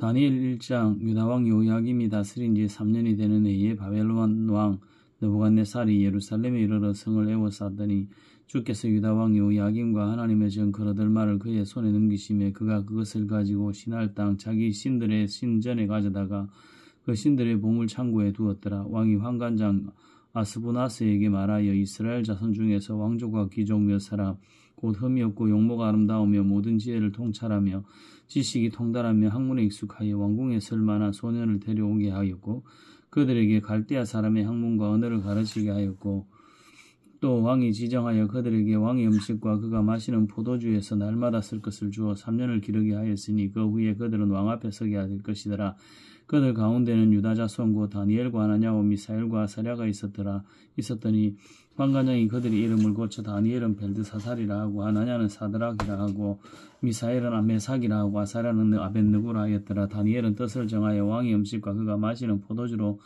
다니엘 1장. 유다왕 요야김이 다스린 지 3년이 되는 해에 바벨론 왕 느부갓네살이 예루살렘에 이르러 성을 에워쌌더니 주께서 유다왕 요야김과 하나님의 정 거러들 말을 그의 손에 넘기심에 그가 그것을 가지고 신할 땅 자기 신들의 신전에 가져다가 그 신들의 보물 창고에 두었더라. 왕이 환관장 아스부나스에게 말하여 이스라엘 자손 중에서 왕족과 귀족 몇 사람 곧 흠이 없고 용모가 아름다우며 모든 지혜를 통찰하며 지식이 통달하며 학문에 익숙하여 왕궁에 설 만한 소년을 데려오게 하였고 그들에게 갈대아 사람의 학문과 언어를 가르치게 하였고 또 왕이 지정하여 그들에게 왕의 음식과 그가 마시는 포도주에서 날마다 쓸 것을 주어 3년을 기르게 하였으니 그 후에 그들은 왕 앞에 서게 될 것이더라. 그들 가운데는 유다 자손 곧 다니엘과 하나냐와 미사엘과 아사랴가 있었더니 환관장이 그들의 이름을 고쳐 다니엘은 벨드사살이라 하고 하나냐는 사드락이라 하고 미사엘은 아메삭이라 하고 아사랴는 아벳느고라 하였더라. 다니엘은 뜻을 정하여 왕의 음식과 그가 마시는 포도주로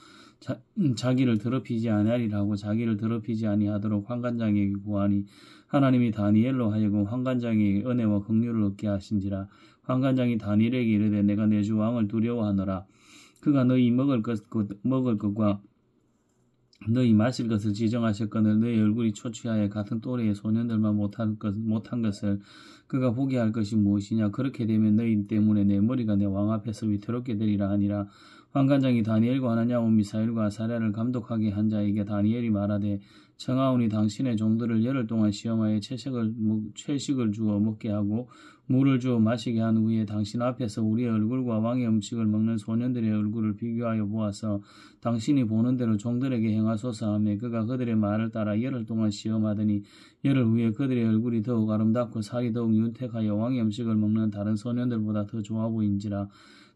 자기를 더럽히지 아니하리라 하고 자기를 더럽히지 아니하도록 환관장에게 구하니 하나님이 다니엘로 하여금 환관장에게 은혜와 긍휼을 얻게 하신지라. 환관장이 다니엘에게 이르되 내가 내 주 왕을 두려워하노라. 그가 너희 먹을 것과 너희 마실 것을 지정하셨거늘 너희 얼굴이 초췌하여 같은 또래의 소년들만 못한 것을 그가 보게 할 것이 무엇이냐. 그렇게 되면 너희 때문에 내 머리가 내 왕 앞에서 위태롭게 되리라 하니라. 환관장이 다니엘과 하나냐와 미사엘과 아사랴를 감독하게 한 자에게 다니엘이 말하되 청하오니 당신의 종들을 열흘 동안 시험하여 채식을 주어 먹게 하고 물을 주어 마시게 한 후에 당신 앞에서 우리의 얼굴과 왕의 음식을 먹는 소년들의 얼굴을 비교하여 보아서 당신이 보는 대로 종들에게 행하소서 하며 그가 그들의 말을 따라 열흘 동안 시험하더니 열흘 후에 그들의 얼굴이 더욱 아름답고 살이 더욱 윤택하여 왕의 음식을 먹는 다른 소년들보다 더 좋아 보인지라.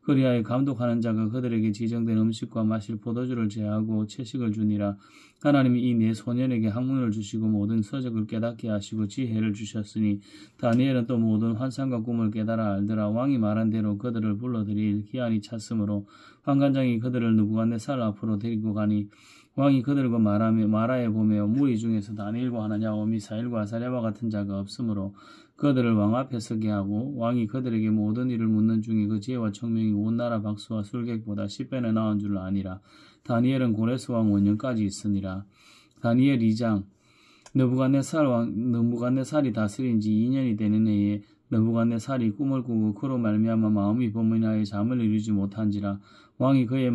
그리하여 감독하는 자가 그들에게 지정된 음식과 마실 포도주를 제하고 채식을 주니라. 하나님이 이 네 소년에게 학문을 주시고 모든 서적을 깨닫게 하시고 지혜를 주셨으니 다니엘은 또 모든 환상과 꿈을 깨달아 알더라. 왕이 말한 대로 그들을 불러들일 기한이 찼으므로 환관장이 그들을 느부갓네살 앞으로 데리고 가니 왕이 그들과 말하여 보며 무리 중에서 다니엘과 하나냐와 미사엘과 아사랴와 같은 자가 없으므로 그들을 왕 앞에 서게 하고 왕이 그들에게 모든 일을 묻는 중에 그 지혜와 청명이 온 나라 박수와 술객보다 10배나 나은 줄 아니라. 다니엘은 고레스 왕 원년까지 있으니라. 다니엘 2장. 느부갓네살이 다스린 지 2년이 되는 해에 느부갓네살이 꿈을 꾸고 그로 말미암아 마음이 범민하여 잠을 이루지 못한지라. 왕이 그의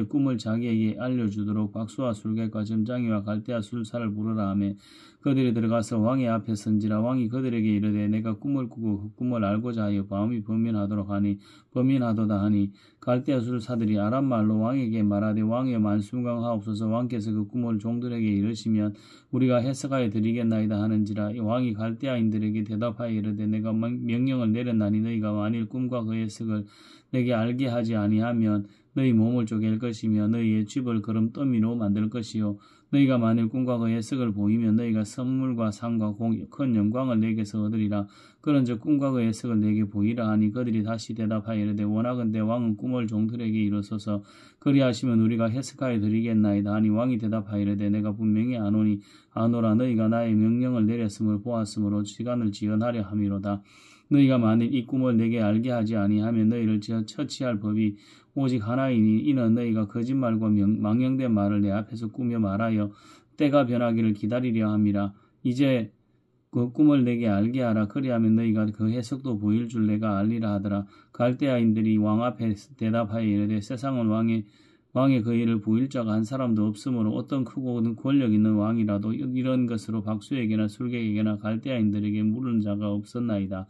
꿈을 자기에게 알려주도록 박수와 술객과 점장이와 갈대아 술사를 부르라 하며 그들이 들어가서 왕의 앞에 선지라. 왕이 그들에게 이르되 내가 꿈을 꾸고 그 꿈을 알고자 하여 마음이 범민하도다 하니 갈대아 술사들이 아람 말로 왕에게 말하되 왕의 만순강하옵소서. 왕께서 그 꿈을 종들에게 이르시면 우리가 해석하여 드리겠나이다 하는지라. 왕이 갈대아인들에게 대답하여 이르되 내가 명령을 내렸나니 너희가 만일 꿈과 그 해석을 내게 알게 하지 아니하면 너희 몸을 쪼갤 것이며 너희의 집을 거름더미로 만들 것이요 너희가 만일 꿈과 그 해석을 보이면 너희가 선물과 상과 큰 영광을 내게서 얻으리라. 그런즉 꿈과 그 해석을 내게 보이라 하니 그들이 다시 대답하여 이르되 원하건대 왕은 꿈을 종들에게 이루소서. 그리하시면 우리가 해석하여 드리겠나이다 하니 왕이 대답하여 이르되 내가 분명히 아노라. 너희가 나의 명령을 내렸음을 보았으므로 시간을 지연하려 함이로다. 너희가 만일 이 꿈을 내게 알게 하지 아니하면 너희를 처치할 법이 오직 하나이니 이는 너희가 거짓말과 망령된 말을 내 앞에서 꾸며 말하여 때가 변하기를 기다리려 함이라. 이제 그 꿈을 내게 알게 하라. 그리하면 너희가 그 해석도 보일 줄 내가 알리라 하더라. 갈대아인들이 왕 앞에 대답하여 이르되 세상은 왕의 그 일을 보일 자가 한 사람도 없으므로 어떤 크고 권력 있는 왕이라도 이런 것으로 박수에게나 술객에게나 갈대아인들에게 물은 자가 없었나이다.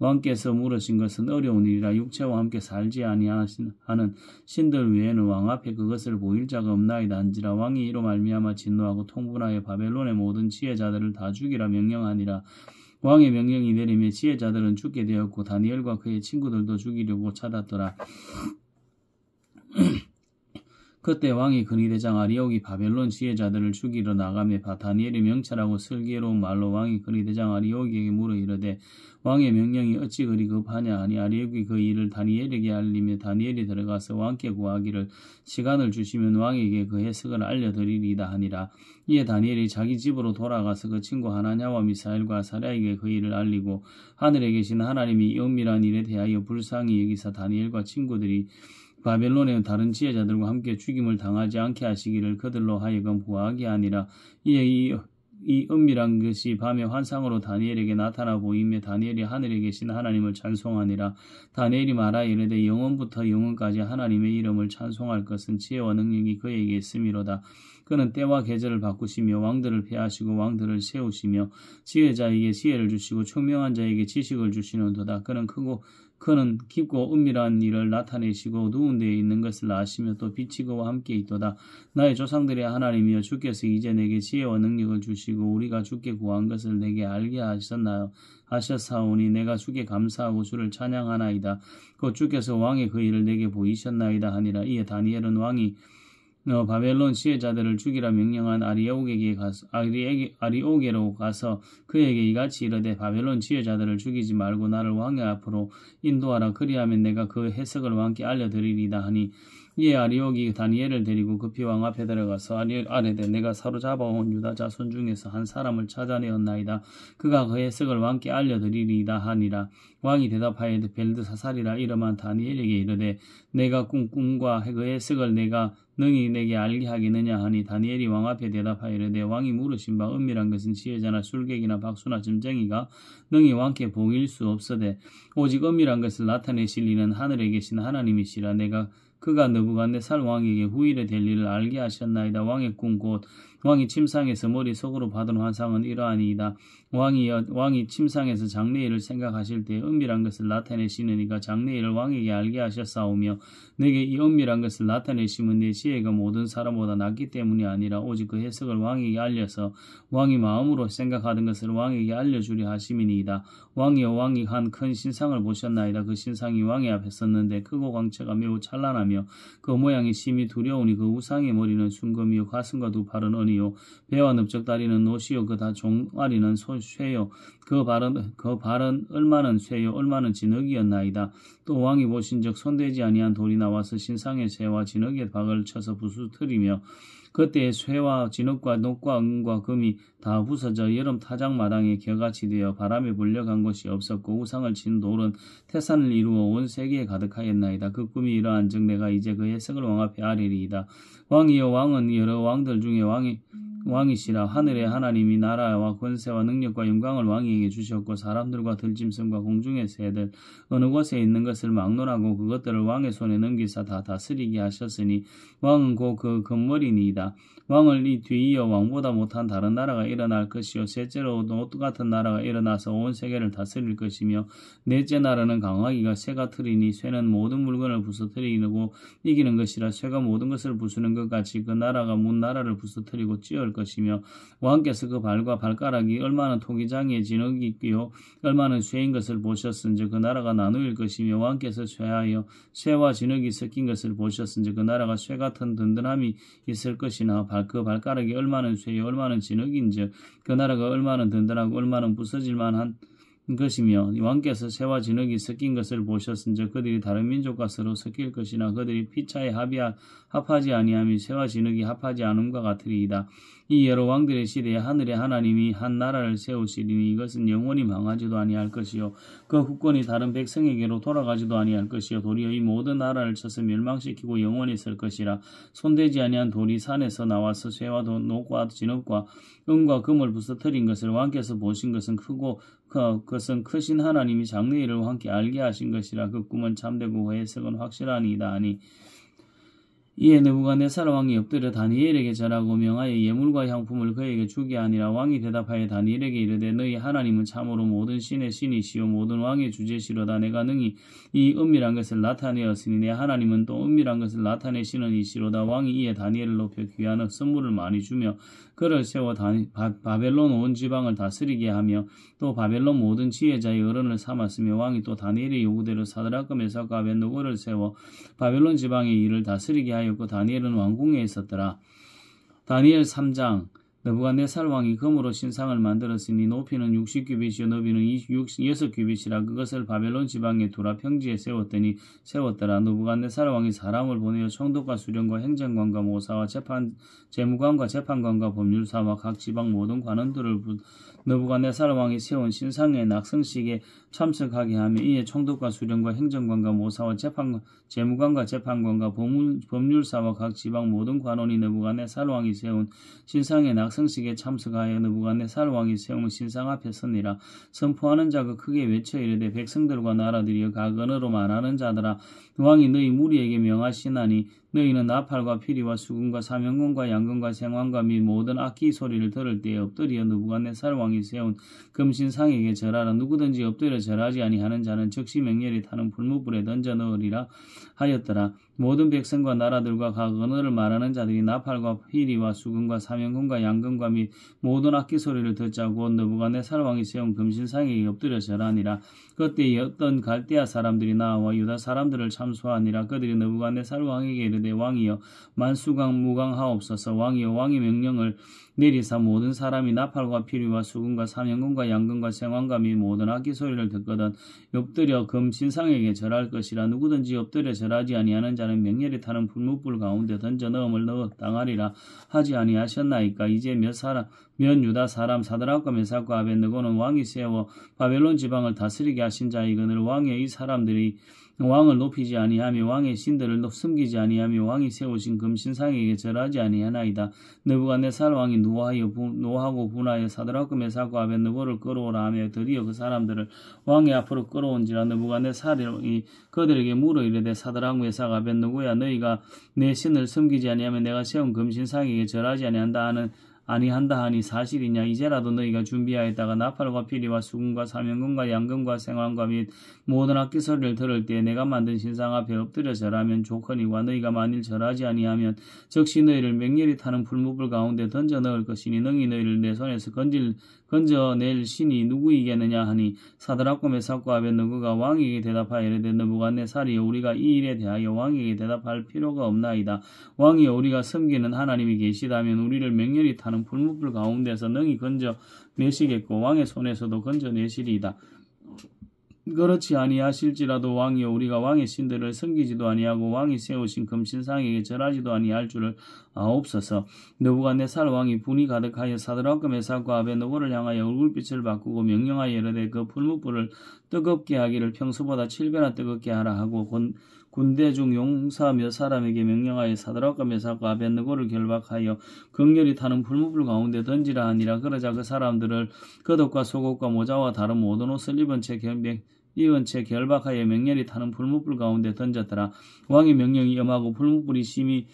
왕께서 물으신 것은 어려운 일이라. 육체와 함께 살지 아니하는 신들 외에는 왕 앞에 그것을 보일 자가 없나이다 한지라. 왕이 이로 말미암아 진노하고 통분하여 바벨론의 모든 지혜자들을 다 죽이라 명령하니라. 왕의 명령이 내리며 지혜자들은 죽게 되었고 다니엘과 그의 친구들도 죽이려고 찾았더라. 그때 왕이 근위대장 아리옥이 바벨론 지혜자들을 죽이러 나가매 다니엘이 명철하고 슬기로운 말로 왕이 근위대장 아리옥에게 물어 이르되 왕의 명령이 어찌 그리 급하냐 하니 아리옥이 그 일을 다니엘에게 알리며 다니엘이 들어가서 왕께 구하기를 시간을 주시면 왕에게 그 해석을 알려드리리다 하니라. 이에 다니엘이 자기 집으로 돌아가서 그 친구 하나냐와 미사엘과 아사랴에게 그 일을 알리고 하늘에 계신 하나님이 이 은밀한 일에 대하여 불쌍히 여기사 다니엘과 친구들이 바벨론의 다른 지혜자들과 함께 죽임을 당하지 않게 하시기를 그들로 하여금 구하게 하니라. 이에 이 은밀한 것이 밤의 환상으로 다니엘에게 나타나 보이며 다니엘이 하늘에 계신 하나님을 찬송하니라. 다니엘이 말하 이르되 영원부터 영원까지 하나님의 이름을 찬송할 것은 지혜와 능력이 그에게 있음이로다. 그는 때와 계절을 바꾸시며 왕들을 폐하시고 왕들을 세우시며 지혜자에게 지혜를 주시고 총명한 자에게 지식을 주시는도다. 그는 깊고 은밀한 일을 나타내시고 누운 데에 있는 것을 아시며 또 빛이 그와 함께 있도다. 나의 조상들의 하나님이여 주께서 이제 내게 지혜와 능력을 주시고 우리가 주께 구한 것을 내게 알게 하셨사오니 내가 주께 감사하고 주를 찬양하나이다. 곧 주께서 왕의 그 일을 내게 보이셨나이다 하니라. 이에 다니엘은 왕이 바벨론 지혜자들을 죽이라 명령한 아리오게로 가서 그에게 이같이 이르되 바벨론 지혜자들을 죽이지 말고 나를 왕의 앞으로 인도하라. 그리하면 내가 그 해석을 왕께 알려드리리다 하니 이에 아리옥이 다니엘을 데리고 급히 왕 앞에 들어가서 아뢰되 내가 사로잡아온 유다 자손 중에서 한 사람을 찾아내었나이다. 그가 그 해석을 왕께 알려드리리다 하니라. 왕이 대답하여 벨드사살이라 이름한 다니엘에게 이르되 내가 꿈과 그 해석을 내가 능히 내게 알게 하겠느냐 하니 다니엘이 왕 앞에 대답하여 이르되 왕이 물으신 바 은밀한 것은 지혜자나 술객이나 박수나 점쟁이가 능히 왕께 보일 수 없으되 오직 은밀한 것을 나타내실 이는 하늘에 계신 하나님이시라. 그가 느부갓네살 왕에게 후일에 될 일을 알게 하셨나이다. 왕의 꿈 곧 왕이 침상에서 머릿속으로 받은 환상은 이러하니이다. 왕이 침상에서 장래일을 생각하실 때 은밀한 것을 나타내시는 이가 장래일을 왕에게 알게 하셨사오며 내게 이 은밀한 것을 나타내시면 내 지혜가 모든 사람보다 낫기 때문이 아니라 오직 그 해석을 왕에게 알려서 왕이 마음으로 생각하던 것을 왕에게 알려주려 하심이니이다. 왕이여 왕이 한 큰 신상을 보셨나이다. 그 신상이 왕의 앞에 섰는데 크고 광채가 매우 찬란하며 그 모양이 심히 두려우니 그 우상의 머리는 순금이요 가슴과 두 팔은 은이요 배와 넓적다리는 노시요 그 다 종아리는 쇠요 그 발은 얼마는 쇠요 얼마는 진흙이었나이다. 또 왕이 보신즉 손대지 아니한 돌이 나와서 신상의 쇠와 진흙의 박을 쳐서 부수뜨리며 그때의 쇠와 진흙과 녹과 은과 금이 다 부서져 여름 타작마당에 겨같이 되어 바람에 불려간 것이 없었고 우상을 친 돌은 태산을 이루어 온 세계에 가득하였나이다. 그 꿈이 이러한즉 내가 이제 그 해석을 왕 앞에 아뢰리이다. 왕이여 왕은 여러 왕들 중에 왕이시라. 하늘의 하나님이 나라와 권세와 능력과 영광을 왕에게 주셨고 사람들과 들짐승과 공중의 새들 어느 곳에 있는 것을 막론하고 그것들을 왕의 손에 넘기사 다 다스리게 하셨으니 왕은 곧 그 금머리니이다. 왕을 이 뒤이어 왕보다 못한 다른 나라가 일어날 것이요 셋째로 똑같은 나라가 일어나서 온 세계를 다스릴 것이며 넷째 나라는 강하기가 쇠가 틀이니 쇠는 모든 물건을 부서뜨리고 이기는 것이라 쇠가 모든 것을 부수는 것 같이 그 나라가 문 나라를 부서뜨리고 찌을 것이며 왕께서 그 발과 발가락이 얼마나 토기장의 진흙이 있고요 얼마나 쇠인 것을 보셨은즉 그 나라가 나누일 것이며 왕께서 쇠와 진흙이 섞인 것을 보셨은즉 그 나라가 쇠 같은 든든함이 있을 것이나 그 발가락이 얼마나 쇠요 얼마나 진흙인즉 그 나라가 얼마나 든든하고 얼마나 부서질 만한 것이며 왕께서 쇠와 진흙이 섞인 것을 보셨은즉 그들이 다른 민족과 서로 섞일 것이나 그들이 피차에 합하지 아니하며 쇠와 진흙이 합하지 않음과 같으리이다. 이 여러 왕들의 시대에 하늘의 하나님이 한 나라를 세우시리니 이것은 영원히 망하지도 아니할 것이요 그 국권이 다른 백성에게로 돌아가지도 아니할 것이요 도리어 이 모든 나라를 쳐서 멸망시키고 영원히 설 것이라. 손대지 아니한 돌이 산에서 나와서 쇠와 녹과 진흙과 은과 금을 부서뜨린 것을 왕께서 보신 것은 그것은 크신 하나님이 장래일을 함께 알게 하신 것이라. 그 꿈은 참되고 그 해석은 확실하니이다 하니 이에 느부갓네살 왕이 엎드려 다니엘에게 절하고 명하여 예물과 향품을 그에게 주게 하니라. 왕이 대답하여 다니엘에게 이르되 너희 하나님은 참으로 모든 신의 신이시요 모든 왕의 주제시로다. 내가 능히 이 은밀한 것을 나타내었으니 내 하나님은 또 은밀한 것을 나타내시는 이시로다. 왕이 이에 다니엘을 높여 귀한 선물을 많이 주며 그를 세워 바벨론 온 지방을 다스리게 하며 또 바벨론 모든 지혜자의 어른을 삼았으며 왕이 또 다니엘의 요구대로 사드락과 메삭과 아벳느고를 세워 바벨론 지방의 일을 다스리게 아니하였고 다니엘은 왕궁에 있었더라. 다니엘 3장. 느부갓네살 왕이 금으로 신상을 만들었으니 높이는 60규빗이요 너비는 6규빗이라 그것을 바벨론 지방에 두라 평지에 세웠더라. 느부갓네살 왕이 사람을 보내어 총독과 수령과 행정관과 모사와 재무관과 재판관과 법률사와 각 지방 모든 관원들을 느부갓네살 왕이 세운 신상의 낙성식에 참석하게 하며 이에 총독과 수령과 행정관과 모사와 재무관과 재판관과 법률사와 각 지방 모든 관원이 느부갓네살 왕이 세운 신상의 낙성식에 참석하여 느부갓네살 왕이 세운 신상 앞에 서니라. 선포하는 자가 크게 외쳐 이르되 백성들과 나라들이여 각 언어로 말하는 자들아 왕이 너희 무리에게 명하시나니 너희는 나팔과 피리와 수금과 사명금과 양금과 생황과 및 모든 악기 소리를 들을 때에 엎드려 느부갓네살 왕이 세운 금신상에게 절하라. 누구든지 엎드려 절하지 아니하는 자는 즉시 맹렬히 타는 불무불에 던져 넣으리라 하였더라. 모든 백성과 나라들과 각 언어를 말하는 자들이 나팔과 피리와 수금과 사명금과 양금과 및 모든 악기 소리를 듣자고 느부갓네살 왕이 세운 금신상에게 엎드려 절하니라. 그때 어떤 갈대아 사람들이 나와 유다 사람들을 참소하니라. 그들이 느부갓네살 왕에게 이르되 왕이여 만수강 무강하옵소서. 왕이여 왕의 명령을 내리사 모든 사람이 나팔과 피리와 수금과 사명금과 양금과 생황과 및 모든 악기 소리를 듣거든 엎드려 금신상에게 절할 것이라. 누구든지 엎드려 절하지 아니하는 자는 맹렬히 타는 불무불 가운데 던져 넣음을 당하리라 하지 아니하셨나이까. 이제 몇 유다 사람 사드락과 메삭과 아벳느고는 왕이 세워 바벨론 지방을 다스리게 하신 자이거늘 왕의 이 사람들이 왕을 높이지 아니하며 왕의 신들을 숨기지 아니하며 왕이 세우신 금신상에게 절하지 아니하나이다. 느부갓네살 왕이 노하고 분하여 사드락과 메삭과 아벳느고를 끌어오라 하며 드디어 그 사람들을 왕의 앞으로 끌어온지라. 느부갓네살이 그들에게 물어 이르되 사드락 메삭 아벳느고야 너희가 내 신을 숨기지 아니하며 내가 세운 금신상에게 절하지 아니한다 하니 사실이냐. 이제라도 너희가 준비하였다가 나팔과 피리와 수금과 사명금과 양금과 생황과 및 모든 악기 소리를 들을 때에 내가 만든 신상 앞에 엎드려 절하면 좋거니와 너희가 만일 절하지 아니하면 즉시 너희를 맹렬히 타는 불무불 가운데 던져 넣을 것이니 능히 너희를 내 손에서 건져낼 신이 누구이겠느냐 하니 사드락과 메삭과 아벳느고가 왕에게 대답하여 이르되 느부갓네살이여 우리가 이 일에 대하여 왕에게 대답할 필요가 없나이다. 왕이여 우리가 섬기는 하나님이 계시다면 우리를 맹렬히 타는 불무불 가운데서 능히 건져내시겠고 왕의 손에서도 건져내시리이다. 그렇지 아니하실지라도 왕이여 우리가 왕의 신들을 섬기지도 아니하고 왕이 세우신 금신상에게 절하지도 아니할 줄을 아옵소서. 느부갓네살 왕이 분이 가득하여 사드락과 메삭과 아벳느고를 향하여 얼굴빛을 바꾸고 명령하여 이르되 그 불무불을 뜨겁게 하기를 평소보다 7배나 뜨겁게 하라 하고 군대 중 용사 몇 사람에게 명령하여 사드락과 메삭과 아벳느고를 결박하여 극렬히 타는 불무불 가운데 던지라 하니라. 그러자 그 사람들을 겉옷과 속옷과 모자와 다른 모든 옷을 입은 채 결박하여 맹렬히 타는 불무불 가운데 던졌더라. 왕의 명령이 엄하고 불무불이 심히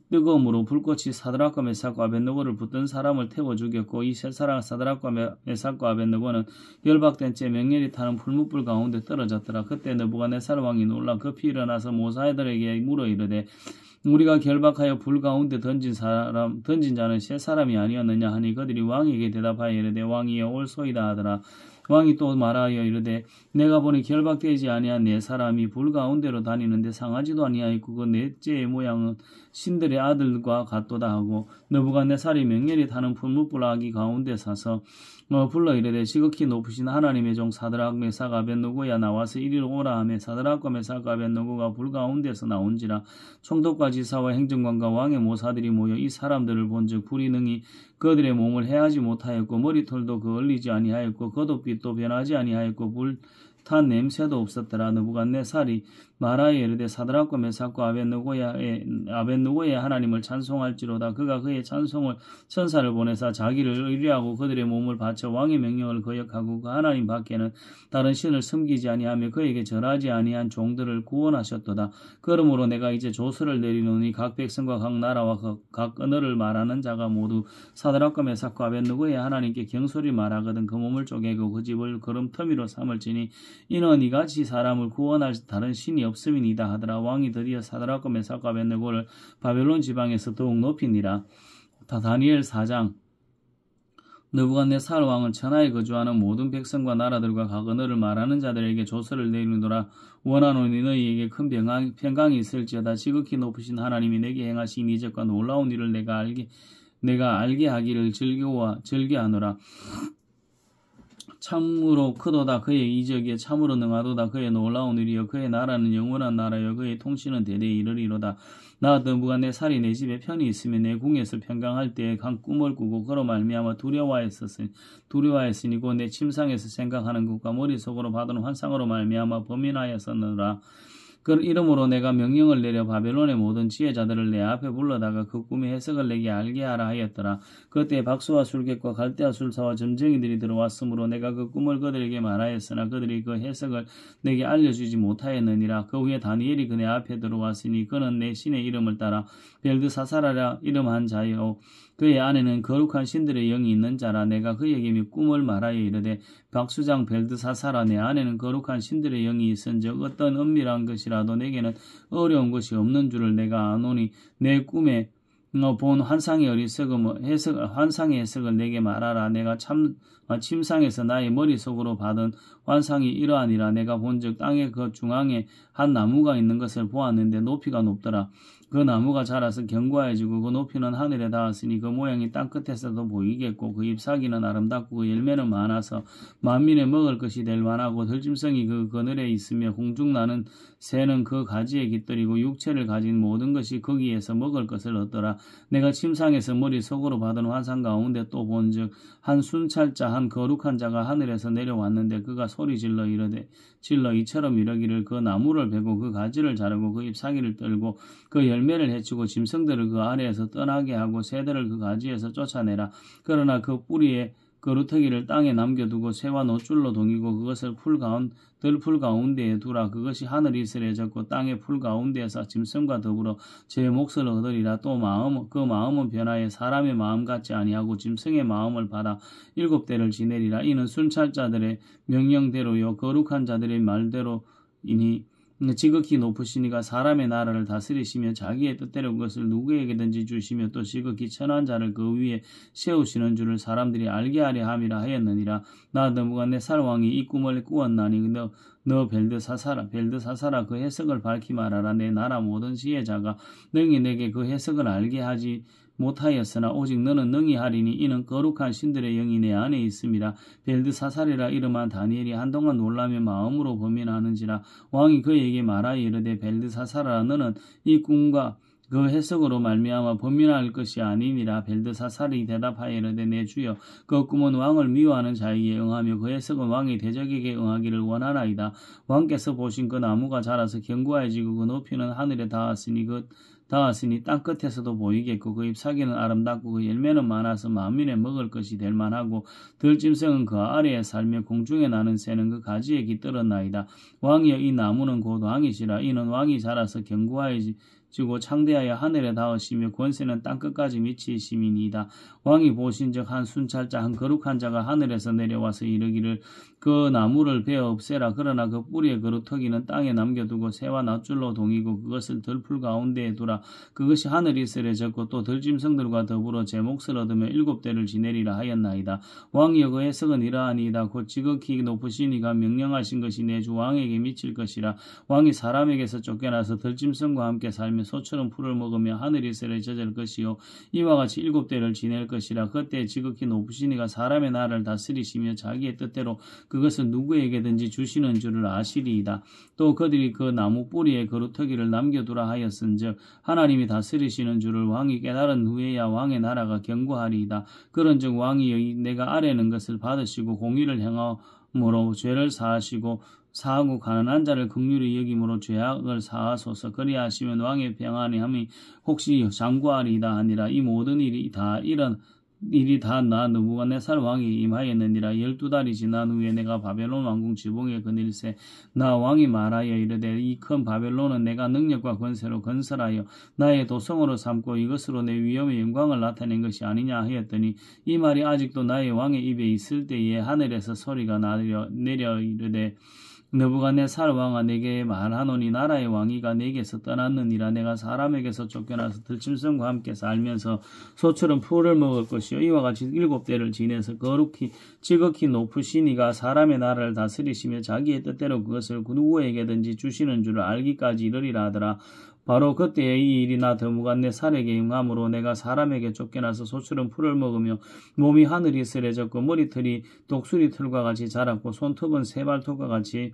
뜨거움으로 불꽃이 사드락과 메삭과 아벳느고를 붙든 사람을 태워 죽였고 이 세 사람 사드락과 메삭과 아벳느고는 열박된 채 맹렬히 타는 불무불 가운데 떨어졌더라. 그때 느부갓네살 왕이 놀라 급히 일어나서 모사들에게 물어 이르되 우리가 결박하여 불 가운데 던진 자는 세 사람이 아니었느냐 하니 그들이 왕에게 대답하여 이르되 왕이여 옳소이다 하더라. 왕이 또 말하여 이르되 내가 보니 결박되지 아니한 네 사람이 불 가운데로 다니는데 상하지도 아니하였고 그 넷째의 모양은 신들의 아들과 같도다 하고 느부갓네살이 맹렬히 타는 불무불 아기 가운데 사서 불러 이르되 지극히 높으신 하나님의 종 사드락 메삭 아벳느고야 나와서 이리로 오라 하며 사드락과 메삭 아벳느고가 불 가운데서 나온지라. 총독과 지사와 행정관과 왕의 모사들이 모여 이 사람들을 본즉 불이 능히 그들의 몸을 해하지 못하였고 머리털도 그을리지 아니하였고 겉옷빛도 변하지 아니하였고 불탄 냄새도 없었더라. 느부갓네살이 말하여 이르되 사드락과 메삭과 아벳느고의 하나님을 찬송할지로다. 그가 그의 찬송을 천사를 보내사 자기를 의뢰하고 그들의 몸을 바쳐 왕의 명령을 거역하고 그 하나님 밖에는 다른 신을 섬기지 아니하며 그에게 절하지 아니한 종들을 구원하셨도다. 그러므로 내가 이제 조서를 내리노니 각 백성과 각 나라와 각 언어를 말하는 자가 모두 사드락과 메삭과 아벳느고의 하나님께 경솔히 말하거든 그 몸을 쪼개고 그 집을 거름터미로 삼을지니 이는 이같이 사람을 구원할 다른 신이 없음이니이다 하더라. 왕이 드디어 사드락과 메삭과 아벳느고를 바벨론 지방에서 더욱 높이니라. 다니엘 4장. 느부갓네살 왕은 천하에 거주하는 모든 백성과 나라들과 각 언어를 말하는 자들에게 조서를 내리노라. 원하노니 너희에게 큰 평강이 있을지어다. 지극히 높으신 하나님이 내게 행하신 이적과 놀라운 일을 내가 알게 하기를 즐겨하노라. 참으로 크도다. 그의 이적이 참으로 능하도다. 그의 놀라운 일이여. 그의 나라는 영원한 나라여. 그의 통치는 대대에 이르리로다. 나 느부갓네살이 내 집에 편히 있으며 내 궁에서 평강할 때에 간 꿈을 꾸고 그로 말미암아 두려워하였으니 곧 내 침상에서 생각하는 것과 머릿속으로 받은 환상으로 말미암아 범인하였었느라. 그 이름으로 내가 명령을 내려 바벨론의 모든 지혜자들을 내 앞에 불러다가 그 꿈의 해석을 내게 알게 하라 하였더라. 그때 박수와 술객과 갈대아 술사와 점쟁이들이 들어왔으므로 내가 그 꿈을 그들에게 말하였으나 그들이 그 해석을 내게 알려주지 못하였느니라. 그 후에 다니엘이 그네 앞에 들어왔으니 그는 내 신의 이름을 따라 벨드사사라라 이름한 자요. 그의 안에는 거룩한 신들의 영이 있는 자라. 내가 그에게 꿈을 말하여 이르되 박수장 벨드사사라, 내 안에는 거룩한 신들의 영이 있은즉 어떤 은밀한 것이라도 내게는 어려운 것이 없는 줄을 내가 아노니 내 꿈에 본 환상의 환상의 해석을 내게 말하라. 내가 침상에서 나의 머릿속으로 받은 환상이 이러하니라. 내가 본즉 땅의 그 중앙에 한 나무가 있는 것을 보았는데 높이가 높더라. 그 나무가 자라서 견고해지고 그 높이는 하늘에 닿았으니 그 모양이 땅 끝에서도 보이겠고 그 잎사귀는 아름답고 그 열매는 많아서 만민의 먹을 것이 될 만하고 들짐승이 그 그늘에 있으며 공중 나는 새는 그 가지에 깃들이고 육체를 가진 모든 것이 거기에서 먹을 것을 얻더라. 내가 침상에서 머릿속으로 받은 환상 가운데 또 본즉 한 순찰자 한 거룩한 자가 하늘에서 내려왔는데 그가 소리 질러 이처럼 이르기를 그 나무를 베고 그 가지를 자르고 그 잎사귀를 떨고 그 열매를 해치고 짐승들을 그 아래에서 떠나게 하고 새들을 그 가지에서 쫓아내라. 그러나 그 뿌리에 그루터기를 땅에 남겨두고 새와 노줄로 동이고 그것을 들풀 가운데에 두라. 그것이 하늘이 이슬해졌고 땅의 풀 가운데에서 짐승과 더불어 제 몫을 얻으리라. 또 그 마음은 변하여 사람의 마음 같지 아니하고 짐승의 마음을 받아 7대를 지내리라. 이는 순찰자들의 명령대로요 거룩한 자들의 말대로이니 지극히 높으시니가 사람의 나라를 다스리시며 자기의 뜻대로 그것을 누구에게든지 주시며 또 지극히 천한 자를 그 위에 세우시는 줄을 사람들이 알게 하려 함이라 하였느니라. 나 느부갓네살 왕이 이 꿈을 꾸었나니 너 벨드사사라 그 해석을 밝히 말하라. 내 나라 모든 지혜자가 능히 내게 그 해석을 알게 하지 못하였으나 오직 너는 능히 하리니 이는 거룩한 신들의 영이 내 안에 있음이라. 벨드사살이라 이름한 다니엘이 한동안 놀라며 마음으로 범인하는지라. 왕이 그에게 말하여 이르되 벨드사살아, 너는 이 꿈과 그 해석으로 말미암아 범인할 것이 아니니라. 벨드사살이 대답하여 이르되 내 주여, 그 꿈은 왕을 미워하는 자에게 응하며 그 해석은 왕의 대적에게 응하기를 원하나이다. 왕께서 보신 그 나무가 자라서 견고해지고 그 높이는 하늘에 닿았으니 땅 끝에서도 보이겠고 그 잎사귀는 아름답고 그 열매는 많아서 만민의 먹을 것이 될 만하고 들짐승은 그 아래에 살며 공중에 나는 새는 그 가지에 깃들었나이다. 왕이여, 이 나무는 곧 왕이시라. 이는 왕이 자라서 견고해지고 창대하여 하늘에 닿으시며 권세는 땅 끝까지 미치심이니이다. 왕이 보신즉 한 순찰자 한 거룩한 자가 하늘에서 내려와서 이르기를 그 나무를 베어 없애라. 그러나 그 뿌리의 그루터기는 땅에 남겨두고 새와 낫줄로 동이고 그것을 들풀 가운데에 두라. 그것이 하늘이 이슬해졌고 또 들짐승들과 더불어 제 몫을 얻으며 7대를 지내리라 하였나이다. 왕이여, 그 해석은 이러하니이다. 곧 지극히 높으시니가 명령하신 것이 내 주 왕에게 미칠 것이라. 왕이 사람에게서 쫓겨나서 들짐승과 함께 살며 소처럼 풀을 먹으며 하늘이 이슬해질 것이요 이와 같이 7대를 지낼 것이라. 그때 지극히 높으시니가 사람의 나라를 다스리시며 자기의 뜻대로 그것은 누구에게든지 주시는 줄을 아시리이다. 또 그들이 그 나무 뿌리에 그루터기를 남겨두라 하였은즉 하나님이 다스리시는 줄을 왕이 깨달은 후에야 왕의 나라가 견고하리이다. 그런즉 왕이 내가 아뢰는 것을 받으시고 공의를 행함으로 죄를 사하고 가난한 자를 긍휼히 여김으로 죄악을 사하소서. 그리하시면 왕의 평안함이 혹시 장구하리이다 하니라. 이 모든 일이 다 나 느부갓네살 왕이 임하였느니라. 12달이 지난 후에 내가 바벨론 왕궁 지붕에 그늘세 나 왕이 말하여 이르되 이 큰 바벨론은 내가 능력과 권세로 건설하여 나의 도성으로 삼고 이것으로 내 위엄의 영광을 나타낸 것이 아니냐 하였더니 이 말이 아직도 나의 왕의 입에 있을 때에 하늘에서 소리가 내려 이르되 느부갓네살 왕아 내게 말하노니 나라의 왕위가 내게서 떠났느니라. 내가 사람에게서 쫓겨나서 들짐승과 함께 살면서 소처럼 풀을 먹을 것이요 이와 같이 7대를 지내서 거룩히 지극히 높으신 이가 사람의 나라를 다스리시며 자기의 뜻대로 그것을 누구에게든지 주시는 줄 알기까지 이르리라 하더라. 바로 그때에 이 일이 나 느부갓네살에게 응함으로 내가 사람에게 쫓겨나서 소처럼 풀을 먹으며 몸이 하늘이 쓰레졌고 머리털이 독수리 털과 같이 자랐고 손톱은 새발톱과 같이